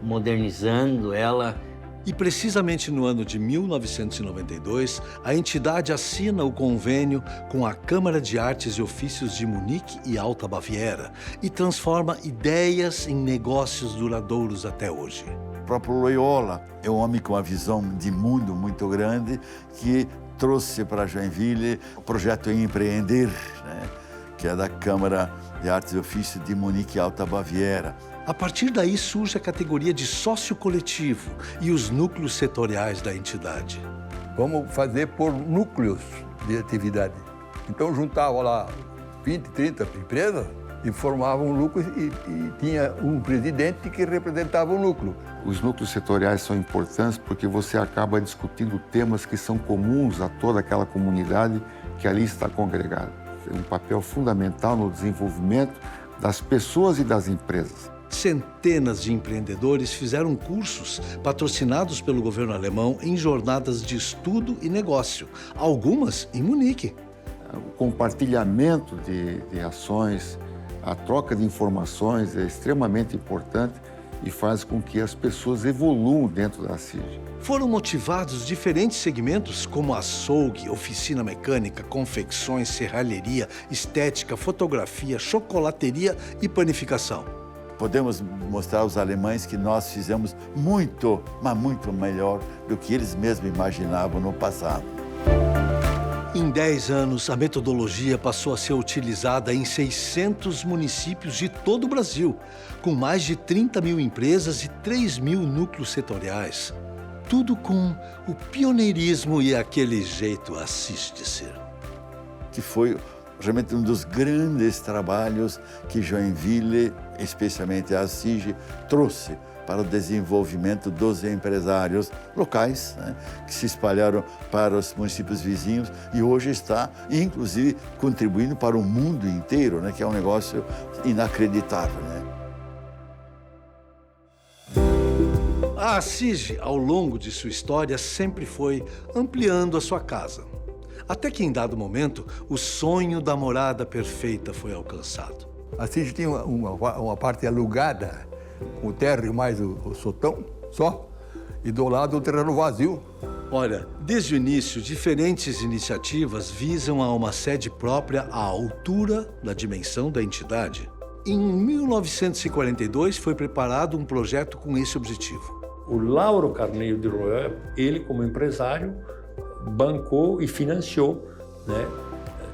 modernizando ela E precisamente no ano de 1992, a entidade assina o convênio com a Câmara de Artes e Ofícios de Munique e Alta Baviera e transforma ideias em negócios duradouros até hoje. O próprio Loyola é um homem com uma visão de mundo muito grande que trouxe para Joinville o projeto Empreender, né? Que é da Câmara de Artes e Ofícios de Munique e Alta Baviera. A partir daí surge a categoria de sócio coletivo e os núcleos setoriais da entidade. Vamos fazer por núcleos de atividade. Então juntava lá 20, 30 empresas e formavam um núcleo e tinha um presidente que representava o núcleo. Os núcleos setoriais são importantes porque você acaba discutindo temas que são comuns a toda aquela comunidade que ali está congregada. Tem um papel fundamental no desenvolvimento das pessoas e das empresas. Centenas de empreendedores fizeram cursos patrocinados pelo governo alemão em jornadas de estudo e negócio, algumas em Munique. O compartilhamento de ações, a troca de informações é extremamente importante e faz com que as pessoas evoluam dentro da CIG. Foram motivados diferentes segmentos como açougue, oficina mecânica, confecções, serralheria, estética, fotografia, chocolateria e panificação. Podemos mostrar aos alemães que nós fizemos muito, mas muito melhor do que eles mesmos imaginavam no passado. Em 10 anos, a metodologia passou a ser utilizada em 600 municípios de todo o Brasil, com mais de 30 mil empresas e 3 mil núcleos setoriais. Tudo com o pioneirismo e aquele jeito Assis de ser. Que foi realmente um dos grandes trabalhos que Joinville, especialmente a CIG, trouxe para o desenvolvimento dos empresários locais, né, que se espalharam para os municípios vizinhos e hoje está, inclusive, contribuindo para o mundo inteiro, né, que é um negócio inacreditável, né? A CIG, ao longo de sua história, sempre foi ampliando a sua casa. Até que, em dado momento, o sonho da morada perfeita foi alcançado. A CIG tinha uma parte alugada, com o térreo mais o sotão, só, e do lado o terreno vazio. Olha, desde o início, diferentes iniciativas visam a uma sede própria à altura da dimensão da entidade. Em 1942, foi preparado um projeto com esse objetivo. O Lauro Carneiro de Royan, ele como empresário, bancou e financiou, né?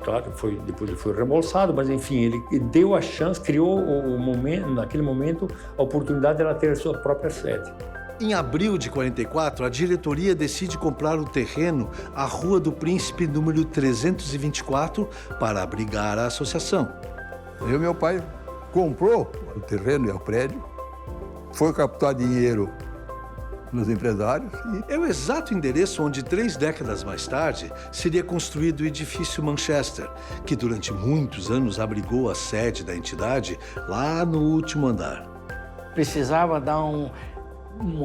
Claro, depois ele foi reembolsado, mas enfim, ele deu a chance, criou o momento, naquele momento, a oportunidade de ela ter a sua própria sede. Em abril de 44, a diretoria decide comprar o terreno à Rua do Príncipe, número 324, para abrigar a associação. Eu e meu pai comprou o terreno e o prédio, foi captar dinheiro nos empresários. É o exato endereço onde 3 décadas mais tarde seria construído o edifício Manchester, que durante muitos anos abrigou a sede da entidade lá no último andar. Precisava dar um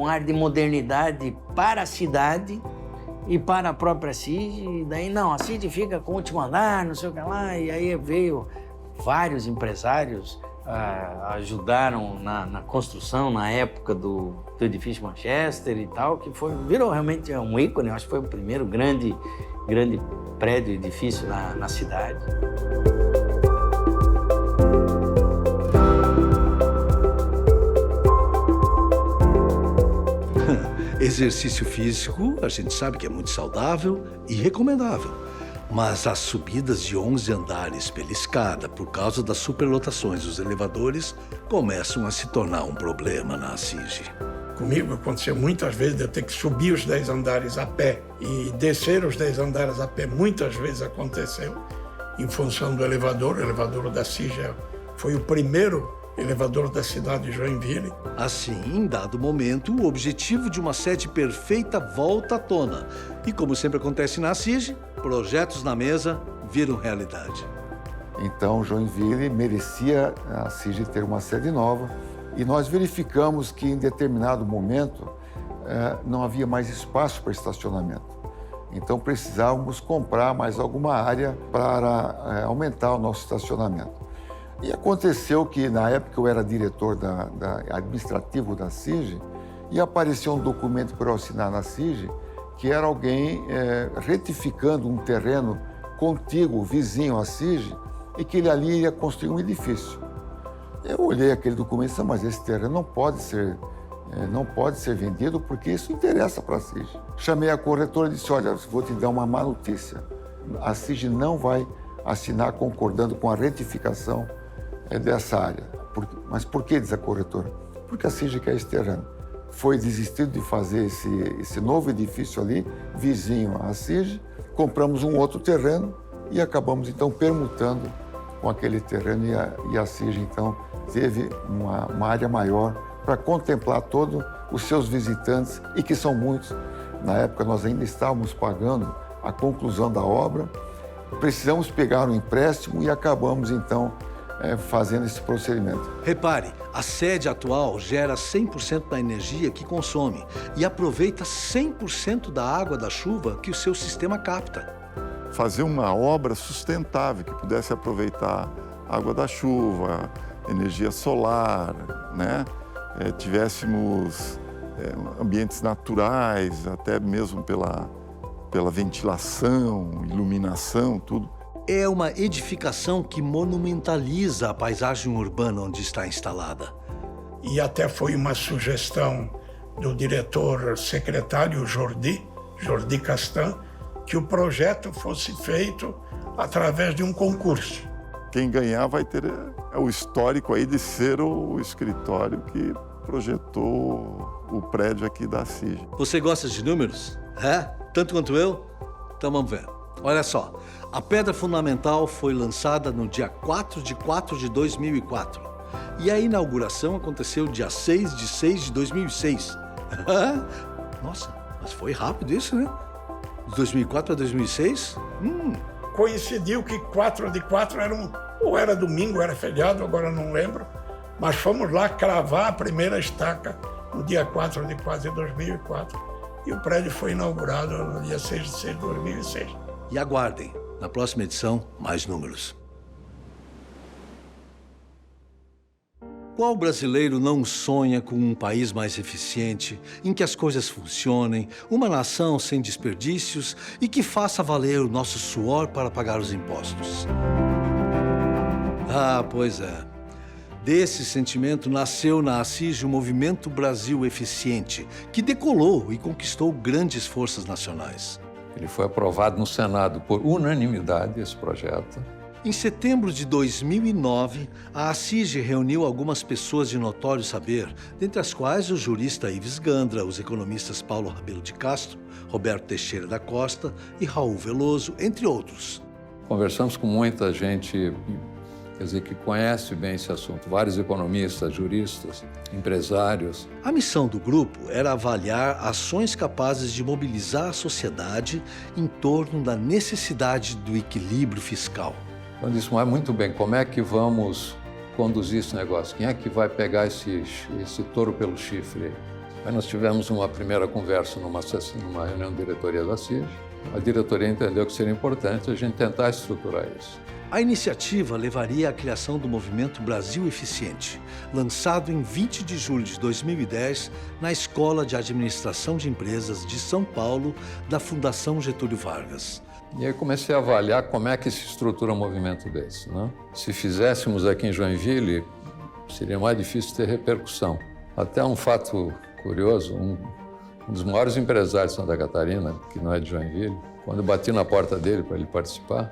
ar de modernidade para a cidade e para a própria CIG. E daí, não, a CIG fica com o último andar, não sei o que lá. E aí veio vários empresários ajudaram na construção, na época do edifício Manchester e tal, que virou realmente um ícone. Eu acho que foi o primeiro grande prédio, edifício na cidade. Exercício físico, a gente sabe que é muito saudável e recomendável. Mas as subidas de 11 andares pela escada, por causa das superlotações dos elevadores, começam a se tornar um problema na CIG. Comigo aconteceu muitas vezes de eu ter que subir os 10 andares a pé e descer os 10 andares a pé. Muitas vezes aconteceu em função do elevador. O elevador da CIG foi o primeiro elevador da cidade de Joinville. Assim, em dado momento, o objetivo de uma sede perfeita volta à tona. E como sempre acontece na CIG, projetos na mesa viram realidade. Então, Joinville merecia a CIG ter uma sede nova e nós verificamos que em determinado momento não havia mais espaço para estacionamento. Então, precisávamos comprar mais alguma área para aumentar o nosso estacionamento. E aconteceu que, na época, eu era diretor administrativo da CIG e apareceu um documento para eu assinar na CIG, que era alguém retificando um terreno contíguo, vizinho à CIG, e que ele ali ia construir um edifício. Eu olhei aquele documento e disse, mas esse terreno não pode ser vendido porque isso interessa para a CIG. Chamei a corretora e disse, olha, vou te dar uma má notícia. A CIG não vai assinar concordando com a retificação dessa área. Mas por que, diz a corretora? Porque a CIG quer esse terreno. Foi desistido de fazer esse novo edifício ali, vizinho à CIG, compramos um outro terreno e acabamos, então, permutando com aquele terreno e a CIG, então, teve uma área maior para contemplar todos os seus visitantes, e que são muitos. Na época, nós ainda estávamos pagando a conclusão da obra, precisamos pegar um empréstimo e acabamos, então, fazendo esse procedimento. Repare, a sede atual gera 100% da energia que consome e aproveita 100% da água da chuva que o seu sistema capta. Fazer uma obra sustentável, que pudesse aproveitar a água da chuva, energia solar, né? Tivéssemos ambientes naturais, até mesmo pela ventilação, iluminação, tudo. É uma edificação que monumentaliza a paisagem urbana onde está instalada. E até foi uma sugestão do diretor secretário Jordi Castan, que o projeto fosse feito através de um concurso. Quem ganhar vai ter o histórico aí de ser o escritório que projetou o prédio aqui da CIG. Você gosta de números? Tanto quanto eu? Então vamos ver. Olha só, a pedra fundamental foi lançada no dia 4 de 4 de 2004. E a inauguração aconteceu dia 6 de 6 de 2006. Nossa, mas foi rápido isso, né? De 2004 a 2006? Coincidiu que 4 de 4 ou era domingo, ou era feriado, agora não lembro. Mas fomos lá cravar a primeira estaca no dia 4 de 4 de 2004. E o prédio foi inaugurado no dia 6 de 6 de 2006. E aguardem, na próxima edição, mais números. Qual brasileiro não sonha com um país mais eficiente, em que as coisas funcionem, uma nação sem desperdícios e que faça valer o nosso suor para pagar os impostos? Pois é. Desse sentimento nasceu na CIG o Movimento Brasil Eficiente, que decolou e conquistou grandes forças nacionais. Ele foi aprovado no Senado por unanimidade, esse projeto. Em setembro de 2009, a CIG reuniu algumas pessoas de notório saber, dentre as quais o jurista Ives Gandra, os economistas Paulo Rabelo de Castro, Roberto Teixeira da Costa e Raul Veloso, entre outros. Conversamos com muita gente, quer dizer, que conhece bem esse assunto, vários economistas, juristas, empresários. A missão do grupo era avaliar ações capazes de mobilizar a sociedade em torno da necessidade do equilíbrio fiscal. Eu disse, mas muito bem, como é que vamos conduzir esse negócio? Quem é que vai pegar esse touro pelo chifre? Aí nós tivemos uma primeira conversa numa reunião de diretoria da CIG. A diretoria entendeu que seria importante a gente tentar estruturar isso. A iniciativa levaria à criação do Movimento Brasil Eficiente, lançado em 20 de julho de 2010 na Escola de Administração de Empresas de São Paulo, da Fundação Getúlio Vargas. E aí comecei a avaliar como é que se estrutura um movimento desse, né? Se fizéssemos aqui em Joinville, seria mais difícil ter repercussão. Até um fato curioso, um dos maiores empresários de Santa Catarina, que não é de Joinville, quando eu bati na porta dele para ele participar,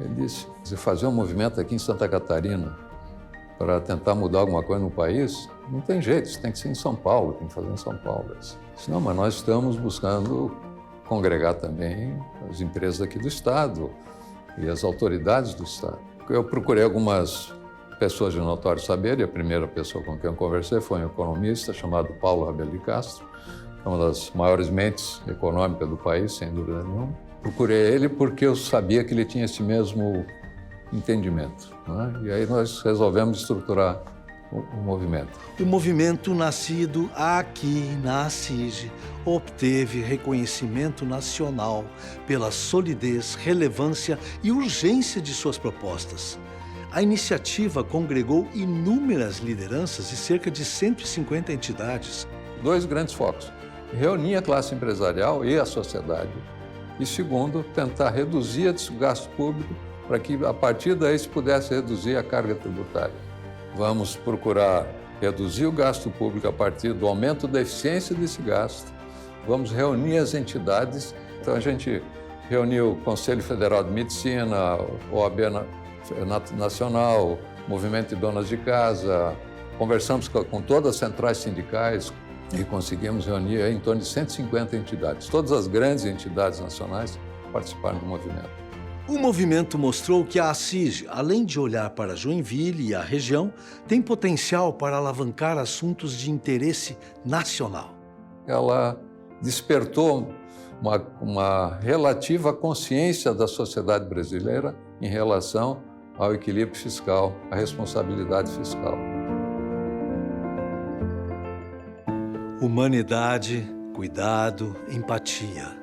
ele disse, se fazer um movimento aqui em Santa Catarina para tentar mudar alguma coisa no país, não tem jeito, isso tem que ser em São Paulo, tem que fazer em São Paulo. Eu disse, não, mas nós estamos buscando congregar também as empresas aqui do Estado e as autoridades do Estado. Eu procurei algumas pessoas de notório saber, e a primeira pessoa com quem eu conversei foi um economista chamado Paulo Rabelo de Castro, uma das maiores mentes econômicas do país, sem dúvida nenhuma. Procurei ele porque eu sabia que ele tinha esse mesmo entendimento, né? E aí nós resolvemos estruturar o movimento. O movimento nascido aqui na CIG obteve reconhecimento nacional pela solidez, relevância e urgência de suas propostas. A iniciativa congregou inúmeras lideranças e cerca de 150 entidades. dois grandes focos. Reunir a classe empresarial e a sociedade. E segundo, tentar reduzir o gasto público para que, a partir daí, se pudesse reduzir a carga tributária. Vamos procurar reduzir o gasto público a partir do aumento da eficiência desse gasto. Vamos reunir as entidades. Então, a gente reuniu o Conselho Federal de Medicina, o OAB Nacional, o Movimento de Donas de Casa, conversamos com todas as centrais sindicais e conseguimos reunir em torno de 150 entidades. Todas as grandes entidades nacionais participaram do movimento. O movimento mostrou que a ACIG, além de olhar para Joinville e a região, tem potencial para alavancar assuntos de interesse nacional. Ela despertou uma relativa consciência da sociedade brasileira em relação ao equilíbrio fiscal, à responsabilidade fiscal. Humanidade, cuidado, empatia.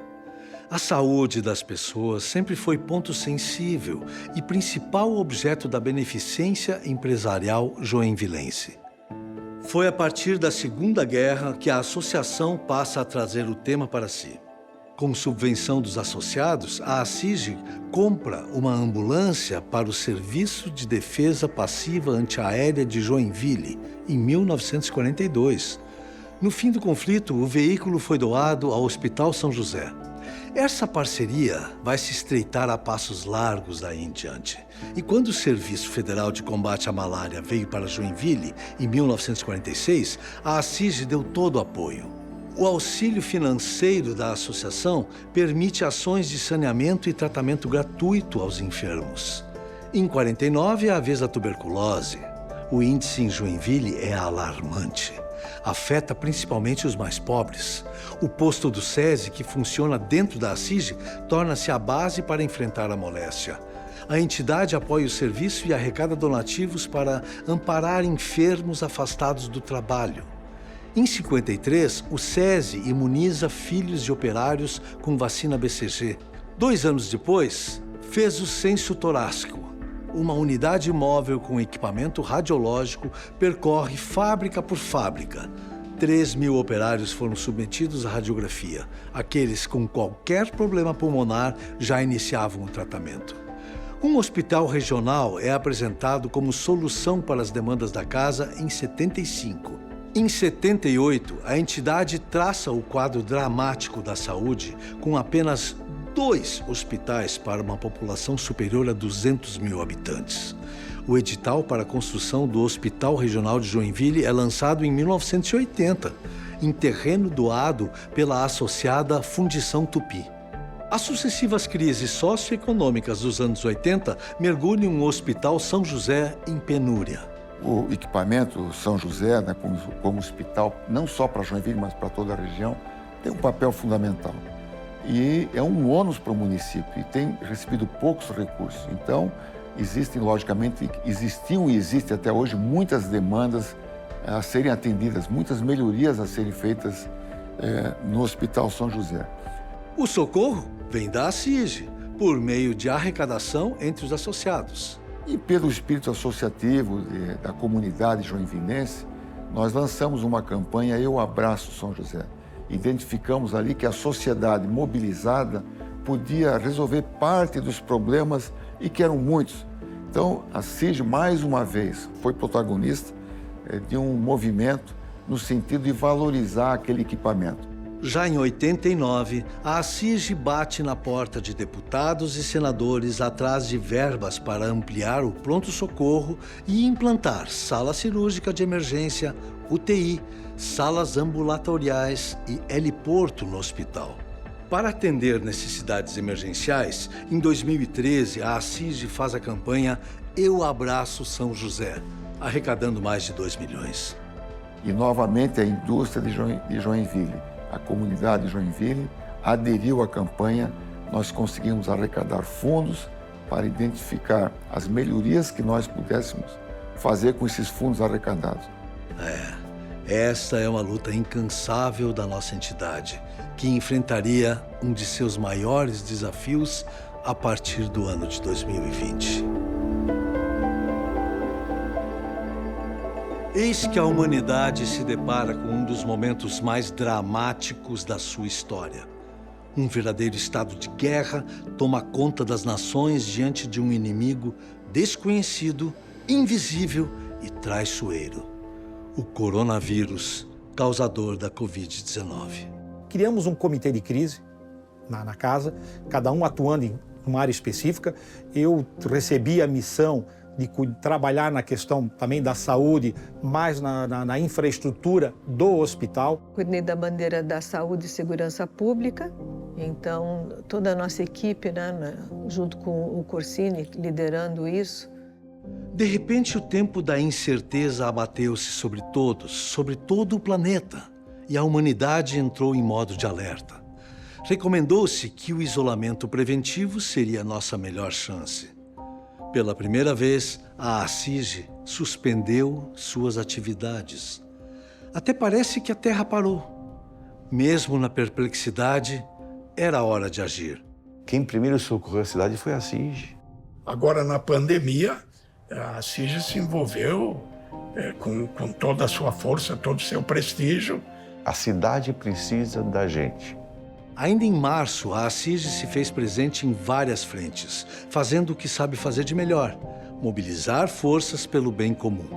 A saúde das pessoas sempre foi ponto sensível e principal objeto da beneficência empresarial joinvilense. Foi a partir da Segunda Guerra que a associação passa a trazer o tema para si. Com subvenção dos associados, a ACIG compra uma ambulância para o Serviço de Defesa Passiva Antiaérea de Joinville, em 1942. No fim do conflito, o veículo foi doado ao Hospital São José. Essa parceria vai se estreitar a passos largos daí em diante. E quando o Serviço Federal de Combate à Malária veio para Joinville, em 1946, a ACIG deu todo o apoio. O auxílio financeiro da associação permite ações de saneamento e tratamento gratuito aos enfermos. Em 49, é a vez da tuberculose. O índice em Joinville é alarmante. Afeta principalmente os mais pobres. O posto do SESI, que funciona dentro da ACIG, torna-se a base para enfrentar a moléstia. A entidade apoia o serviço e arrecada donativos para amparar enfermos afastados do trabalho. Em 53, o SESI imuniza filhos de operários com vacina BCG. 2 anos depois, fez o censo torácico. Uma unidade móvel com equipamento radiológico percorre fábrica por fábrica. 3.000 operários foram submetidos à radiografia. Aqueles com qualquer problema pulmonar já iniciavam o tratamento. Um hospital regional é apresentado como solução para as demandas da casa em 75. Em 78, a entidade traça o quadro dramático da saúde com apenas 2 hospitais para uma população superior a 200.000 habitantes. O edital para a construção do Hospital Regional de Joinville é lançado em 1980, em terreno doado pela associada Fundição Tupi. As sucessivas crises socioeconômicas dos anos 80 mergulham o Hospital São José em penúria. O equipamento São José, né, como hospital, não só para Joinville, mas para toda a região, tem um papel fundamental. E é um ônus para o município e tem recebido poucos recursos. Então, existiam e existem até hoje muitas demandas a serem atendidas, muitas melhorias a serem feitas no Hospital São José. O socorro vem da ACIG, por meio de arrecadação entre os associados. E pelo espírito associativo da comunidade joinvilense, nós lançamos uma campanha Eu Abraço São José. Identificamos ali que a sociedade mobilizada podia resolver parte dos problemas e que eram muitos. Então, a CIG, mais uma vez, foi protagonista de um movimento no sentido de valorizar aquele equipamento. Já em 89, a ACIG bate na porta de deputados e senadores atrás de verbas para ampliar o pronto-socorro e implantar sala cirúrgica de emergência, UTI, salas ambulatoriais e heliporto no hospital. Para atender necessidades emergenciais, em 2013, a ACIG faz a campanha Eu Abraço São José, arrecadando mais de 2 milhões. E, novamente, a indústria de Joinville, a comunidade de Joinville, aderiu à campanha. Nós conseguimos arrecadar fundos para identificar as melhorias que nós pudéssemos fazer com esses fundos arrecadados. Esta é uma luta incansável da nossa entidade, que enfrentaria um de seus maiores desafios a partir do ano de 2020. Eis que a humanidade se depara com um dos momentos mais dramáticos da sua história. Um verdadeiro estado de guerra toma conta das nações diante de um inimigo desconhecido, invisível e traiçoeiro. O coronavírus, causador da Covid-19. Criamos um comitê de crise na casa, cada um atuando em uma área específica. Eu recebi a missão de trabalhar na questão também da saúde, mais na infraestrutura do hospital. Cuidei da bandeira da saúde e segurança pública, então toda a nossa equipe, junto com o Corsini, liderando isso. De repente, o tempo da incerteza abateu-se sobre todos, sobre todo o planeta, e a humanidade entrou em modo de alerta. Recomendou-se que o isolamento preventivo seria a nossa melhor chance. Pela primeira vez, a ACIG suspendeu suas atividades. Até parece que a Terra parou. Mesmo na perplexidade, era hora de agir. Quem primeiro socorreu a cidade foi a ACIG. Agora, na pandemia, a ACIG se envolveu com toda a sua força, todo o seu prestígio. A cidade precisa da gente. Ainda em março, a ACIG se fez presente em várias frentes, fazendo o que sabe fazer de melhor, mobilizar forças pelo bem comum.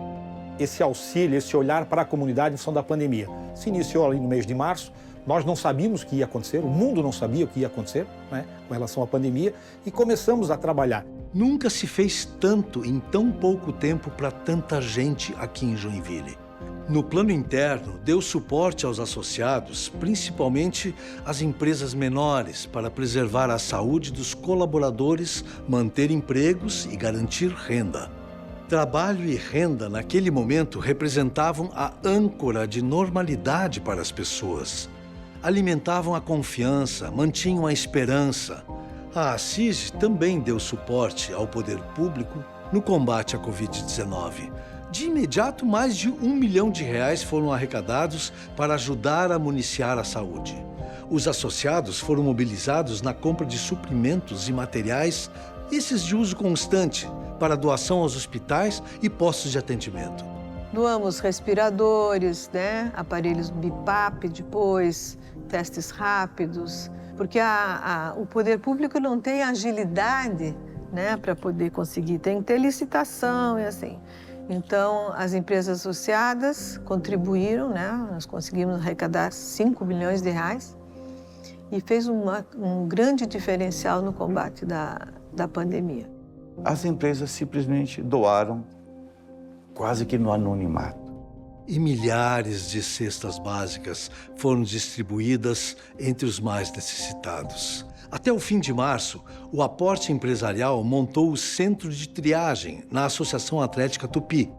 Esse auxílio, esse olhar para a comunidade em função da pandemia, se iniciou ali no mês de março. Nós não sabíamos o que ia acontecer, o mundo não sabia o que ia acontecer, com relação à pandemia, e começamos a trabalhar. Nunca se fez tanto em tão pouco tempo para tanta gente aqui em Joinville. No plano interno, deu suporte aos associados, principalmente às empresas menores, para preservar a saúde dos colaboradores, manter empregos e garantir renda. Trabalho e renda, naquele momento, representavam a âncora de normalidade para as pessoas. Alimentavam a confiança, mantinham a esperança. A ACIG também deu suporte ao poder público no combate à Covid-19. De imediato, mais de R$1 milhão foram arrecadados para ajudar a municiar a saúde. Os associados foram mobilizados na compra de suprimentos e materiais, esses de uso constante, para doação aos hospitais e postos de atendimento. Doamos respiradores, aparelhos BIPAP depois, testes rápidos, porque o poder público não tem agilidade para poder conseguir, tem que ter licitação e assim. Então, as empresas associadas contribuíram, nós conseguimos arrecadar R$5 milhões e fez um grande diferencial no combate da pandemia. As empresas simplesmente doaram, quase que no anonimato. E milhares de cestas básicas foram distribuídas entre os mais necessitados. Até o fim de março, o aporte empresarial montou o centro de triagem na Associação Atlética Tupi,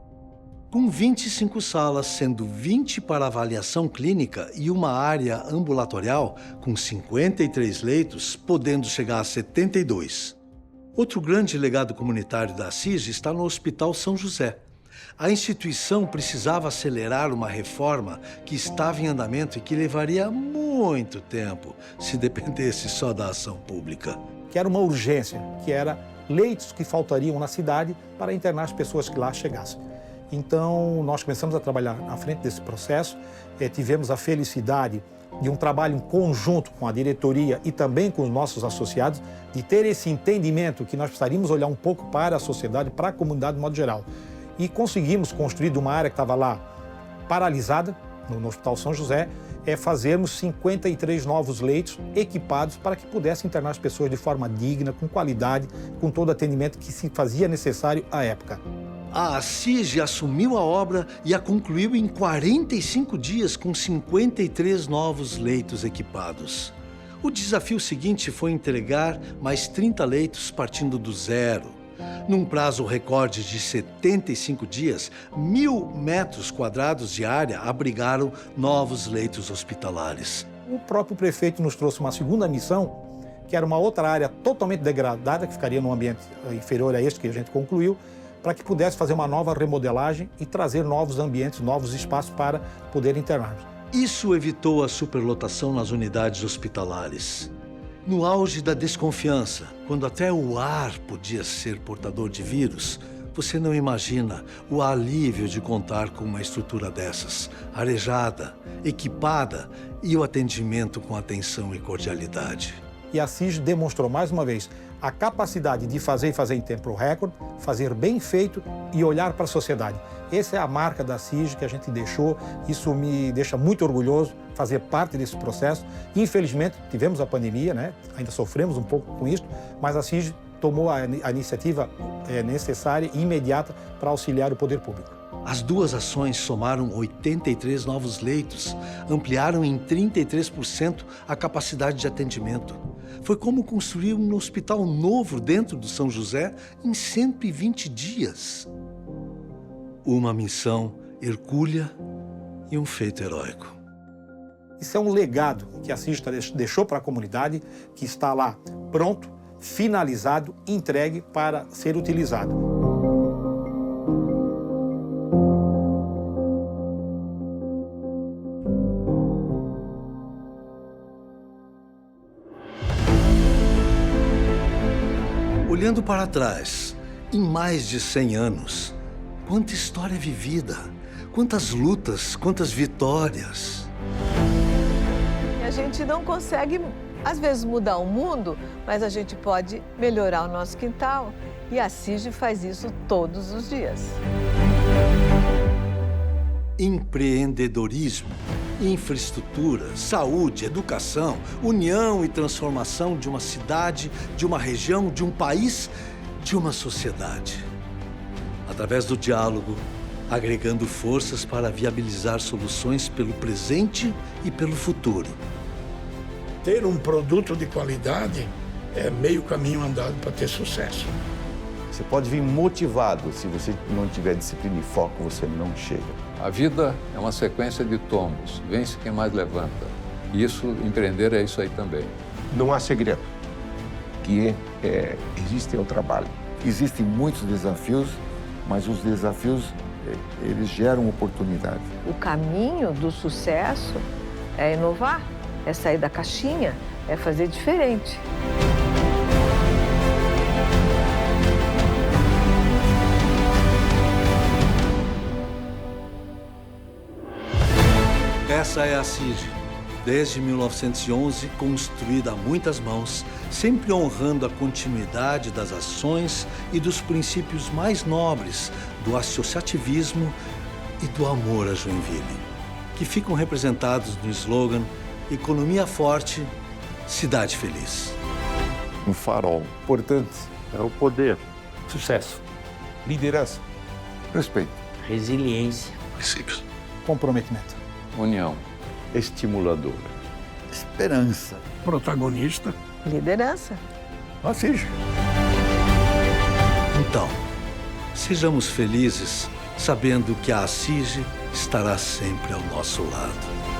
com 25 salas, sendo 20 para avaliação clínica e uma área ambulatorial com 53 leitos, podendo chegar a 72. Outro grande legado comunitário da ACIG está no Hospital São José. A instituição precisava acelerar uma reforma que estava em andamento e que levaria muito tempo se dependesse só da ação pública. Que era uma urgência, que era leitos que faltariam na cidade para internar as pessoas que lá chegassem. Então, nós começamos a trabalhar à frente desse processo, tivemos a felicidade de um trabalho em conjunto com a diretoria e também com os nossos associados, de ter esse entendimento que nós precisaríamos olhar um pouco para a sociedade, para a comunidade de modo geral. E conseguimos construir de uma área que estava lá paralisada, no Hospital São José, fazermos 53 novos leitos equipados para que pudessem internar as pessoas de forma digna, com qualidade, com todo o atendimento que se fazia necessário à época. A ACIG assumiu a obra e a concluiu em 45 dias com 53 novos leitos equipados. O desafio seguinte foi entregar mais 30 leitos partindo do zero. Num prazo recorde de 75 dias, 1.000 metros quadrados de área abrigaram novos leitos hospitalares. O próprio prefeito nos trouxe uma segunda missão, que era uma outra área totalmente degradada, que ficaria num ambiente inferior a este que a gente concluiu, para que pudesse fazer uma nova remodelagem e trazer novos ambientes, novos espaços para poder internar. Isso evitou a superlotação nas unidades hospitalares. No auge da desconfiança, quando até o ar podia ser portador de vírus, Você não imagina o alívio de contar com uma estrutura dessas, arejada, equipada e o atendimento com atenção e cordialidade. E a CIG demonstrou mais uma vez a capacidade de fazer em tempo recorde, fazer bem feito e olhar para a sociedade. Essa é a marca da CIG que a gente deixou, isso me deixa muito orgulhoso fazer parte desse processo. Infelizmente, tivemos a pandemia, né? Ainda sofremos um pouco com isso, mas a CIG tomou a iniciativa necessária e imediata para auxiliar o poder público. As duas ações somaram 83 novos leitos, ampliaram em 33% a capacidade de atendimento. Foi como construir um hospital novo dentro do São José em 120 dias. Uma missão hercúlea e um feito heróico. Isso é um legado que a CIG deixou para a comunidade, que está lá pronto, finalizado, entregue para ser utilizado. Olhando para trás, em mais de 100 anos, quanta história vivida, quantas lutas, quantas vitórias. E a gente não consegue, às vezes, mudar o mundo, mas a gente pode melhorar o nosso quintal. E a CIG faz isso todos os dias. Empreendedorismo, infraestrutura, saúde, educação, união e transformação de uma cidade, de uma região, de um país, de uma sociedade. Através do diálogo, agregando forças para viabilizar soluções pelo presente e pelo futuro. Ter um produto de qualidade é meio caminho andado para ter sucesso. Você pode vir motivado, se você não tiver disciplina e foco, você não chega. A vida é uma sequência de tombos, vence quem mais levanta. E isso, empreender é isso aí também. Não há segredo, que existe o trabalho. Existem muitos desafios, mas os desafios, eles geram oportunidade. O caminho do sucesso é inovar, é sair da caixinha, é fazer diferente. Essa é a CIG, desde 1911, construída a muitas mãos, sempre honrando a continuidade das ações e dos princípios mais nobres do associativismo e do amor a Joinville, que ficam representados no slogan Economia Forte, Cidade Feliz. Um farol. Importante. É o poder. Sucesso. Liderança. Respeito. Resiliência. Princípios. Comprometimento. União. Estimuladora. Esperança. Protagonista. Liderança. A CIG. Então, sejamos felizes sabendo que a CIG estará sempre ao nosso lado.